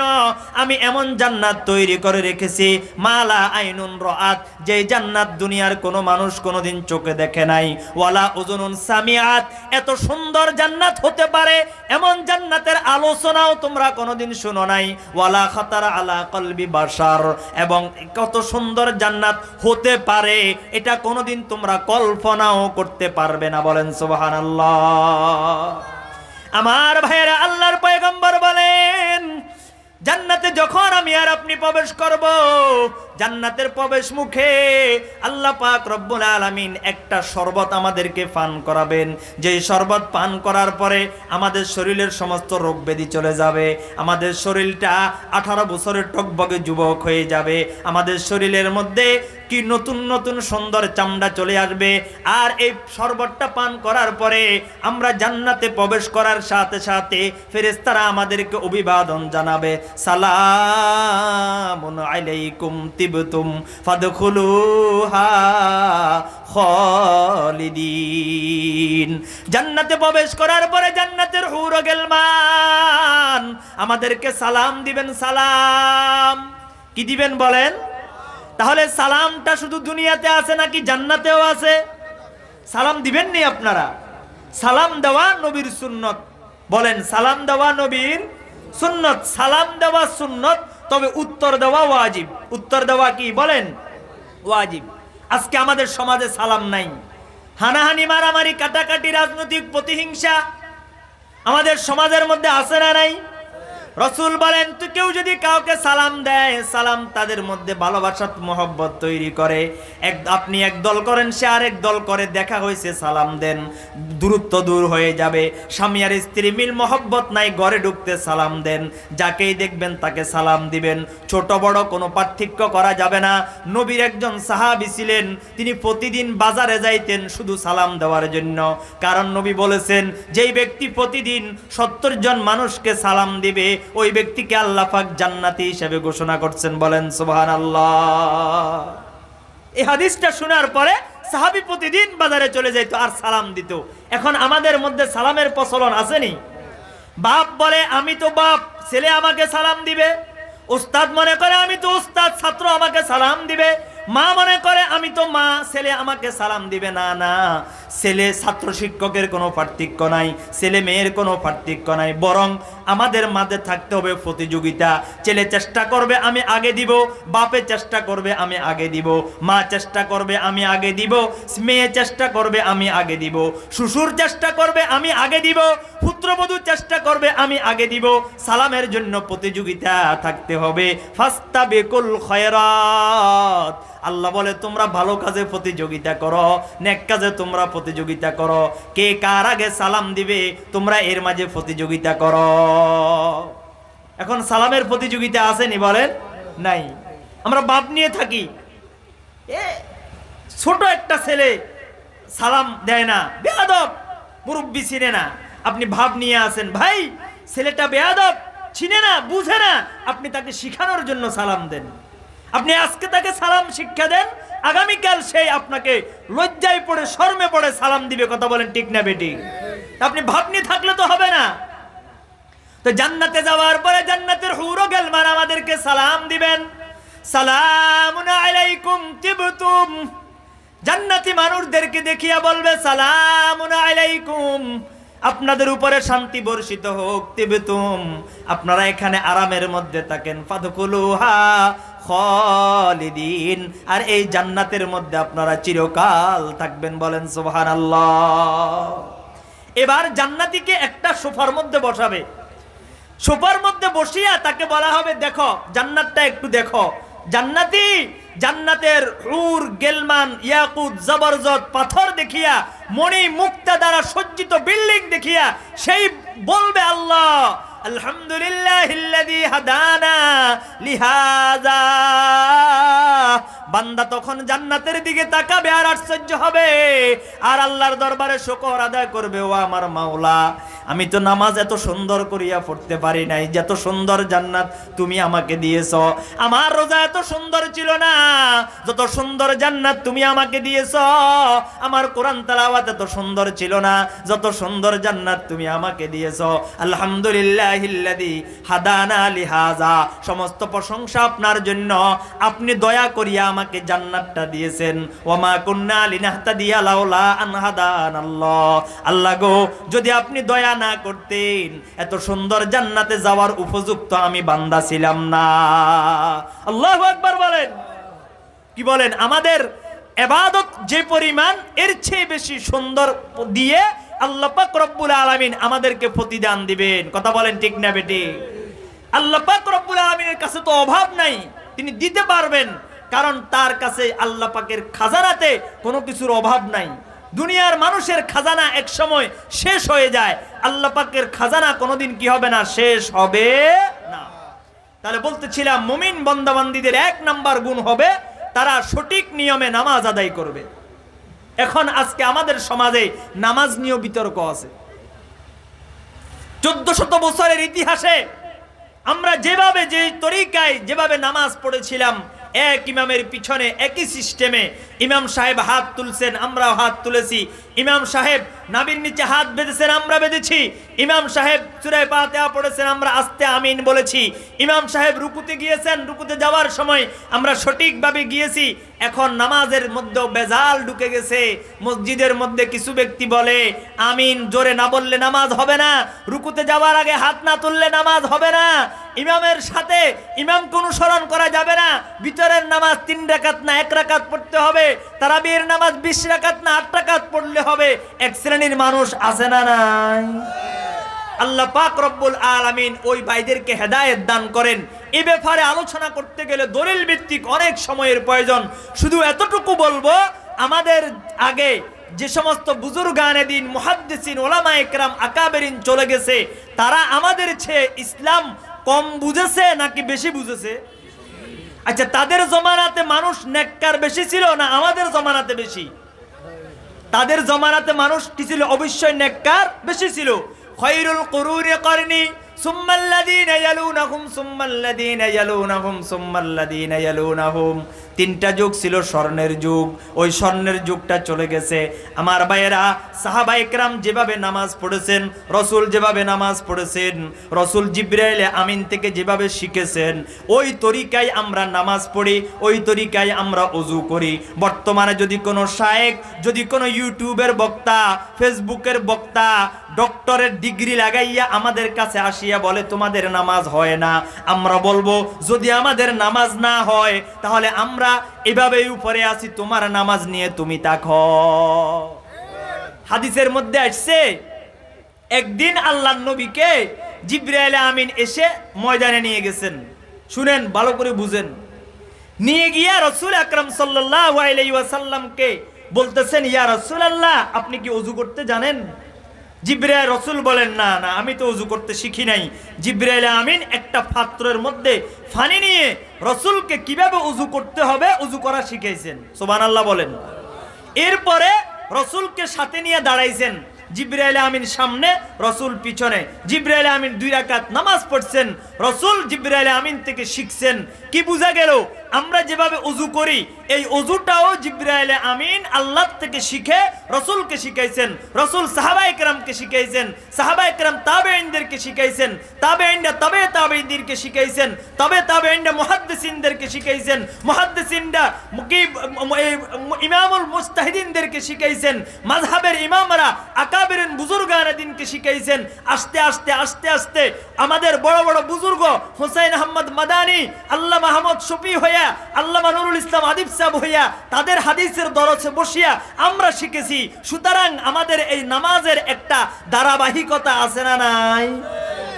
আমি এমন জান্নাত তৈরি করে রেখেছি, মালা আইনুন রাআত, যে জান্নাত দুনিয়ার কোনো মানুষ কোনোদিন চোখে দেখে নাই, ওয়ালা উযুনুন সামিআত, এত সুন্দর জান্নাত হতে পারে এমন জান্নাতের আলোচনাও তোমরা কোনোদিন শুনো নাই, ওয়ালা খাতারা আলা কলবি বাশার, এবং কত সুন্দর জান্নাত হতে পারে এটা কোনোদিন তোমরা কল্পনাও করতে পারবে না। বলেন সুবহানাল্লাহ। আমার ভাইয়েরা, আল্লাহর পয়গম্বর বলেন, জান্নাতে যখন আমি আর আপনি প্রবেশ করব, জান্নাতের প্রবেশ মুখে আল্লাহ পাক রব্বুল আলামিন একটা শরবত আমাদেরকে পান করাবেন, যেই শরবত পান করার পরে আমাদের শরীরের সমস্ত রোগ ব্যাধি চলে যাবে, আমাদের শরীরটা 18 বছরের টকবগে যুবক হয়ে যাবে, আমাদের শরীরের মধ্যে কি নতুন নতুন সুন্দর চামড়া চলে আসবে। আর এই শরবতটা পান করার পরে আমরা জান্নাতে প্রবেশ করার সাথে সাথে ফেরেশতারা আমাদেরকে অভিবাদন জানাবে, সালামুন আলাইকুম তিবতুম ফাদখুলুহা খালিদিন। জান্নাতে প্রবেশ করার পরে জান্নাতের হুর ও গিলমান আমাদেরকে সালাম দিবেন। সালাম কি দিবেন বলেন? তাহলে সালামটা শুধু দুনিয়াতে আছে নাকি জান্নাতেও আছে? সালাম দিবেন নি আপনারা? সালাম দেওয়া নবীর সুন্নত। বলেন, সালাম দেওয়া নবীর সুন্নত। সালাম দেওয়া সুন্নত, তবে উত্তর দেওয়া ওয়াজিব। উত্তর দেওয়া কি বলেন? ওয়াজিব। আজকে আমাদের সমাজে সালাম নাই, হানাহানি, মারামারি, কাটাকাটি, রাজনৈতিক প্রতিহিংসা আমাদের সমাজের মধ্যে আছে না নাই? রাসূল বলেন, তুই কেউ যদি কাউকে সালাম দেয়, সালাম তাদের মধ্যে ভালোবাসা মহব্বত তৈরি করে। আপনি এক দল করেন, সে আরেক দল করে, দেখা হয়েছে সালাম দেন, দূরত্ব দূর হয়ে যাবে। স্বামী আর স্ত্রী মিল মহব্বত নাই, ঘরে ঢুকতে সালাম দেন, যাকেই দেখবেন তাকে সালাম দিবেন, ছোট বড় কোনো পার্থক্য করা যাবে না। নবীর একজন সাহাবী ছিলেন, তিনি প্রতিদিন বাজারে যাইতেন শুধু সালাম দেওয়ার জন্য, কারণ নবী বলেছেন, যেই ব্যক্তি প্রতিদিন 70 জন মানুষকে সালাম দিবে, ওই ব্যক্তিকে আল্লাহ পাক জান্নাতি হিসেবে ঘোষণা করছেন। বলেন সুবহানাল্লাহ। এই হাদিসটা শোনার পরে সাহাবী প্রতিদিন বাজারে চলে যাইতো আর সালাম দিত। এখন আমাদের মধ্যে সালামের প্রচলন আসেনি? বাপ বলে আমি তো বাপ, ছেলে আমাকে সালাম দিবে। উস্তাদ মনে করে আমি তো উস্তাদ, ছাত্র আমাকে সালাম দিবে। মা মনে করে আমি তো মা, ছেলে আমাকে সালাম দিবে। না না, ছেলে ছাত্র শিক্ষকের কোনো পার্থক্য নাই, ছেলে মেয়ের কোনো পার্থক্য নাই, বরং আমাদের মাঝে থাকতে হবে প্রতিযোগিতা। ছেলে চেষ্টা করবে আমি আগে দিব, বাপে চেষ্টা করবে আমি আগে দিব, মা চেষ্টা করবে আমি আগে দিব, মেয়ে চেষ্টা করবে আমি আগে দিব, শ্বশুর চেষ্টা করবে আমি আগে দিব, পুত্রবধূ চেষ্টা করবে আমি আগে দিব। সালামের জন্য প্রতিযোগিতা থাকতে হবে। ফাস্তাবিকুল খায়রাত, আল্লাহ বলে তোমরা ভালো কাজে প্রতিযোগিতা করো, নেক কাজে তোমরা প্রতিযোগিতা করো। কে কার আগে সালাম দিবে তোমরা এর মাঝে প্রতিযোগিতা করো। এখন সালামের প্রতিযোগিতা আসেনি বলেন? নাই। আমরা বাপ নিয়ে থাকি, ছোট একটা ছেলে সালাম দেয় না, বেয়াদব, মুরব্বি চিনে না, আপনি ভাব নিয়ে আসেন, ভাই ছেলেটা বেয়াদব, চিনে না, বুঝে না, আপনি তাকে শিখানোর জন্য সালাম দেন। আপনি আজকে তাকে সালাম শিক্ষা দেন, আগামীকাল সেই আপনাকে লজ্জায় পড়ে শরমে পড়ে সালাম দিবে। কথা বলেন ঠিক না বেটি? আপনি ভাবনি থাকলে তো হবে না। তো জান্নাতে যাওয়ার পরে জান্নাতের হুর ও গেলমান আমাদেরকে সালাম দিবেন, সালামুন আলাইকুম তিবতুম। জান্নাতি মানুষদেরকে দেখিয়া বলবে সালামুন আলাইকুম, আপনাদের উপরে শান্তি বর্ষিত হোক, তিবতুম, আপনারা এখানে আরামের মধ্যে থাকেন, ফাদখুলুহা খালিদিন, আর এই জান্নাতের মধ্যে আপনারা চিরকাল থাকবেন। বলেন সুবহানাল্লাহ। এবার জান্নাতীকে একটা সোফার মধ্যে বসাবে, সোফার মধ্যে বসিয়া তাকে বলা হবে দেখো জান্নাতটা একটু দেখো। জান্নাতি জান্নাতের হুর গেলমান ইয়াকুত জবরজত পাথর দেখিয়া, মণি মুক্তা দ্বারা সজ্জিত বিল্ডিং দেখিয়া সেই বলবে আল্লাহ আলহামদুলিল্লাহিল্লাযী হাদানা লিহাযা। বান্দা তখন জান্নাতের দিকে তাকাবে আর আশ্চর্য হবে, আর আল্লাহর দরবারে শুকর আদায় করবে, ও আমার মাওলা, আমি তো নামাজ এত সুন্দর করিয়া পড়তে পারি নাই, যত সুন্দর জান্নাত তুমি আমাকে দিয়েছো। আমার রোজা এত সুন্দর ছিল না, যত সুন্দর জান্নাত তুমি আমাকে দিয়েছো। আমার কোরআন তেলাওয়াত এত সুন্দর ছিল না, যত সুন্দর জান্নাত তুমি আমাকে দিয়েছো। আলহামদুলিল্লাহিল্লাযী হাদানা লিহাযা, সমস্ত প্রশংসা আপনার জন্য, আপনি দয়া করিয়া আমাকে জান্নাতটা দিয়েছেন। ওয়ামা কুন্না লিনাহতাদিয়া লাউলা আন হাদানাল্লাহ। আল্লাহ গো, যদি আপনি দয়া না করতেন এত সুন্দর জান্নাতে যাওয়ার উপযুক্ত আমি বান্দা ছিলাম না। আল্লাহু আকবার বলেন। কি বলেন? আমাদের ইবাদত যে পরিমাণ, এর চেয়ে বেশি সুন্দর দিয়ে আল্লাহ পাক রব্বুল আলামিন আমাদেরকে প্রতিদান দিবেন। কথা বলেন ঠিক না বেটি? আল্লাহ পাক রব্বুল আলামিনের কাছে তো অভাব নাই, তিনি দিতে পারবেন, কারণ তার কাছে আল্লাহ পাকের খাজানাতে কোনো কিছুর অভাব নাই। দুনিয়ার মানুষের খাজানা এক সময় শেষ হয়ে যায়, আল্লাহ পাকের খাজানা কোনোদিন কি হবে না, শেষ হবে না। তাহলে বলতেছিলাম মুমিন বান্দাবান্দীদের এক নাম্বার গুণ হবে তারা সঠিক নিয়মে নামাজ আদায় করবে। এখন আজকে আমাদের সমাজে নামাজ নিয়ে বিতর্ক আছে। 1400 বছরের ইতিহাসে আমরা যেভাবে যে তরিকায় যেভাবে নামাজ পড়েছিলাম, এক ইমামের পিছনে একই সিস্টেমে ইমাম সাহেব হাত তুলছেন, আমরাও হাত তুলেছি। ইমাম সাহেব নাভির নিচে হাত বেঁধেছেন, আমরা বেঁধেছি। ইমাম সাহেব সূরা ফাতিহা পড়েছেন, আমরা আস্তে আমিন বলেছি। ইমাম সাহেব রুকুতে গিয়েছেন, রুকুতে যাওয়ার সময় আমরা সঠিকভাবে গিয়েছি। এখন নামাজের মধ্যে বেজাল ঢুকে গেছে। মসজিদের মধ্যে কিছু ব্যক্তি বলে আমিন জোরে না বললে নামাজ হবে না, রুকুতে যাওয়ার আগে হাত না তুললে নামাজ হবে না, ইমামের সাথে ইমামকে অনুসরণ করা যাবে না, ভিতরের নামাজ 3 রাকাত না 1 রাকাত পড়তে হবে, তারাবির নামাজ 20 রাকাত না 8 রাকাত পড়লে হবে। এক শ্রেণীর মানুষ আছে না নাই? আল্লাহ পাক রব্বুল আলামিন ওই ভাইদেরকে হেদায়েত দান করেন। এই ব্যাপারে আলোচনা করতে গেলে দলিল ভিত্তিক অনেক সময়ের প্রয়োজন। শুধু এতটুকু বলবো, আমাদের আগে যে সমস্ত বুজুর্গানে দিন, মুহাদ্দিসিন, উলামায়ে কেরাম, আকাবেরিন চলে গেছে, তারা আমাদের চেয়ে ইসলাম কম বুঝেছে নাকি বেশি বুঝেছে? আচ্ছা, তাদের জমানাতে মানুষ নেককার বেশি ছিল না আমাদের জমানাতে বেশি? তাদের জমানাতে মানুষ কি ছিল? অবশ্যই নেককার বেশি ছিল। খায়রুল কুরুনি করনি সুম্মাল্লাযীনা ইয়ালুনাহুম সুম্মাল্লাযীনা ইয়ালুনাহুম সুম্মাল্লাযীনা ইয়ালুনাহুম। 3টা যুগ ছিল স্বর্ণের যুগ, ওই স্বর্ণের যুগটা চলে গেছে। আমার ভাইয়েরা, সাহাবায়ে কেরাম যেভাবে নামাজ পড়েছেন, রসুল যেভাবে নামাজ পড়েছেন, রসুল জিবরাইল আমিন থেকে যেভাবে শিখেছেন, ওই তরিকায় আমরা নামাজ পড়ি, ওই তরিকায় আমরা ওযু করি। বর্তমানে যদি কোনো শায়েখ, যদি কোনো ইউটিউবের বক্তা, ফেসবুকের বক্তা ডক্টরের ডিগ্রি লাগাইয়া আমাদের কাছে আসিয়া বলে তোমাদের নামাজ হয় না, আমরা বলবো যদি আমাদের নামাজ না হয় তাহলে আমরা এভাবেই উপরে আছি, তোমার নামাজ নিয়ে তুমি থাকো। হাদিসের মধ্যে আসছে, একদিন আল্লাহর নবীকে জিবরাইল আমিন এসে ময়দানে নিয়ে গেছেন। শুনেন, ভালো করে বুঝেন। নিয়ে গিয়া রাসূল আকরাম সাল্লাল্লাহু আলাইহি ওয়াসাল্লামকে বলতেছেন, ইয়া রাসূলুল্লাহ, আপনি কি ওযু করতে জানেন? জিবরাইল, রসুল বলেন, না না, আমি তো ওযু করতে শিখি নাই। জিবরাইল আমিন একটা পাত্রের মধ্যে পানি নিয়ে রসুলকে কিভাবে ওযু করতে হবে ওযু করা শিখাইছেন। সুবহানাল্লাহ বলেন। এরপরে রসুলকে সাথে নিয়ে দাঁড়াইছেন, জিবরাইল আমিন সামনে, রসুল পিছনে। জিবরাইল আমিন 2 রাকাত নামাজ পড়ছেন, রসুল জিবরাইল আমিন থেকে শিখছেন। কি বোঝা গেল? আমরা যেভাবে ওযু করি এই ওযুটাও জিবরাইল আমিন আল্লাহ থেকে শিখে রাসূলকে শিখাইছেন, রাসূল সাহাবায়ে কেরামকে শিখাইছেন, সাহাবায়ে কেরাম তাবেঈনদেরকে শিখাইছেন, তাবেঈনরা তাবেঈনদেরকে শিখাইছেন, তাবেঈনরা মুহাদ্দিসিনদেরকে শিখাইছেন, মুহাদ্দিসিনরা ইমামুল মুজতাহিদিনদেরকে শিখাইছেন, মাযহাবের ইমামরা আকাবিরিন বুজুর্গানে দিনকে শিখাইছেন। আস্তে আস্তে আস্তে আস্তে আমাদের বড় বড় বুজুর্গ হুসাইন আহমদ মাদানী, আল্লামা আহমদ শফি হইয়া, আল্লামা নুরুল ইসলাম আদিব সাহেব হইয়া তাদের হাদিসের দরসে বসিয়া আমরা শিখেছি। সুতরাং আমাদের এই নামাজের একটা ধারাবাহিকতা আছে না নাই?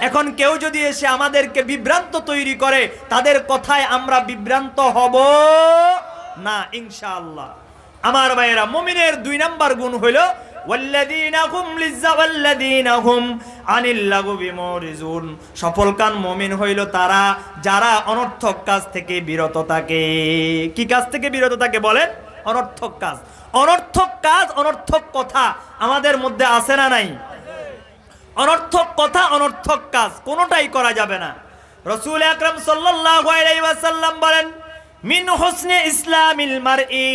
এখন কেউ যদি এসে আমাদেরকে বিভ্রান্ত তৈরি করে তাদের কথায় আমরা বিভ্রান্ত হব না ইনশাআল্লাহ। আমার ভাইয়েরা, মুমিনের 2 নাম্বার গুণ হইল সফলকাম মুমিন হইল তারা যারা অনর্থক কাজ থেকে বিরত থাকে। কি কাজ থেকে বিরত থাকে বলেন? অনর্থক কাজ। অনর্থক কাজ, অনর্থক কথা আমাদের মধ্যে আছে না নাই? অনর্থক কথা, অনর্থক কাজ কোনোটাই করা যাবে না। রাসূল আকরাম সাল্লাল্লাহু আলাইহি ওয়াসাল্লাম বলেন, মিন হুসনে ইসলামিল মারই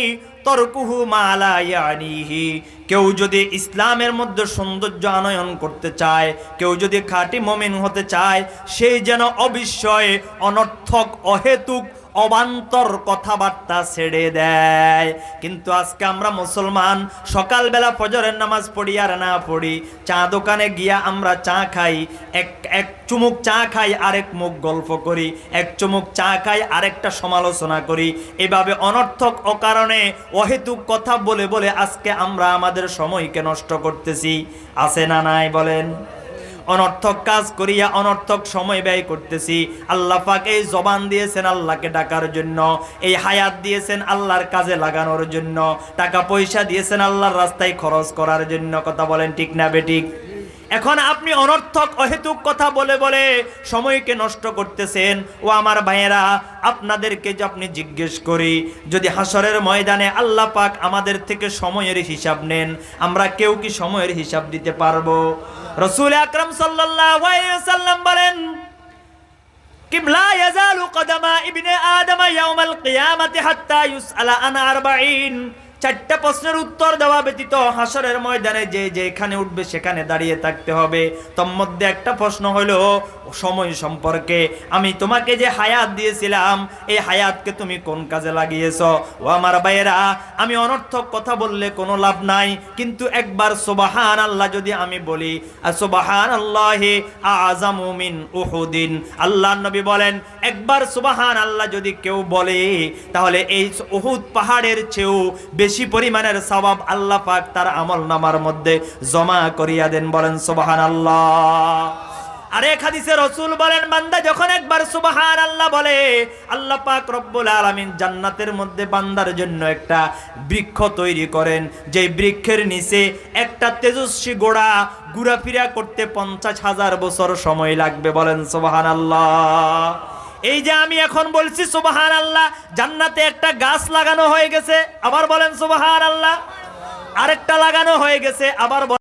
তরকুহু মা লা ইয়ানিহি। কেউ যদি ইসলামের মধ্যে সৌন্দর্য আনয়ন করতে চায়, কেউ যদি খাঁটি মুমিন হতে চায়, সেই যেন অবিশ্বয়ে অনর্থক অহেতুক অবান্তর কথাবার্তা ছেড়ে দেয়। কিন্তু আজকে আমরা মুসলমান সকালবেলা ফজরের নামাজ পড়ি আর না পড়ি, চা দোকানে গিয়া আমরা চা খাই, এক চুমুক চা খাই, আরেক মুখ গল্প করি, এক চুমুক চা খাই, আরেকটা সমালোচনা করি। এভাবে অনর্থক অকারণে অহেতুক কথা বলে বলে আজকে আমরা আমাদের সময়কে নষ্ট করতেছি। আছে না নাই বলেন? অনর্থক কাজ করিয়া অনর্থক সময় ব্যয় করতেছি। আল্লাহ পাক এই জবান দিয়েছেন আল্লাহকে ডাকার জন্য, এই হায়াত দিয়েছেন আল্লাহর কাজে লাগানোর জন্য, টাকা পয়সা দিয়েছেন আল্লাহর রাস্তায় খরচ করার জন্য। কথা বলেন ঠিক না বেঠিক? এখন আপনি অনর্থক অহেতুক কথা বলে বলে সময়কে নষ্ট করতেছেন। ও আমার ভাইয়েরা, আপনাদেরকে যে আপনি জিজ্ঞেস করি, যদি হাসরের ময়দানে আল্লাহ পাক আমাদের থেকে সময়ের হিসাব নেন, আমরা কেউ কি সময়ের হিসাব দিতে পারবো? রাসূল আকরাম সাল্লাল্লাহু আলাইহি ওয়াসাল্লাম বলেন, কিবলা ইয়াজালু কদামা ইবনে আদম ইয়াউমাল কিয়ামাতি হাত্তা ইউসআলা আন 40। 4টা প্রশ্নের উত্তর দেওয়া ব্যতীত হাসরের ময়দানে যে যেখানে উঠবে সেখানে দাঁড়িয়ে থাকতে হবে। তোর মধ্যে একটা প্রশ্ন হলো সময় সম্পর্কে। আমি তোমাকে যে হায়াত দিয়েছিলাম, এই হায়াতকে তুমি কোন কাজে লাগিয়েছো? ও আমার ভাইয়েরা, আমি অনর্থক কথা বললে কোনো লাভ নাই, কিন্তু একবার সুবহানাল্লাহ যদি আমি বলি, সুবহানাল্লাহি আযামু মিন উহুদিন, আল্লাহর নবী বলেন একবার সুবহানাল্লাহ যদি কেউ বলে তাহলে এই উহুদ পাহাড়ের চেয়েও বেশি পরিমাণের সওয়াব আল্লাহ পাক তার আমলনামার মধ্যে জমা করিয়া দেন। বলেন সুবহানাল্লাহ। আরেক হাদিসে রাসূল বলেন, বান্দা যখন একবার সুবহানাল্লাহ বলে, আল্লাহ পাক রব্বুল আলামিন জান্নাতের মধ্যে বান্দার জন্য একটা বৃক্ষ তৈরি করেন, যেই বৃক্ষের নিচে একটা তেজস্বী ঘোড়া ঘোরাফেরা করতে 50,000 বছর সময় লাগবে। বলেন সুবহানাল্লাহ। এই যে আমি এখন বলছি সুবহানাল্লাহ, জান্নাতে একটা গাছ লাগানো হয়ে গেছে, আবার বলেন সুবহানাল্লাহ। আরেকটা লাগানো হয়ে গেছে, আবার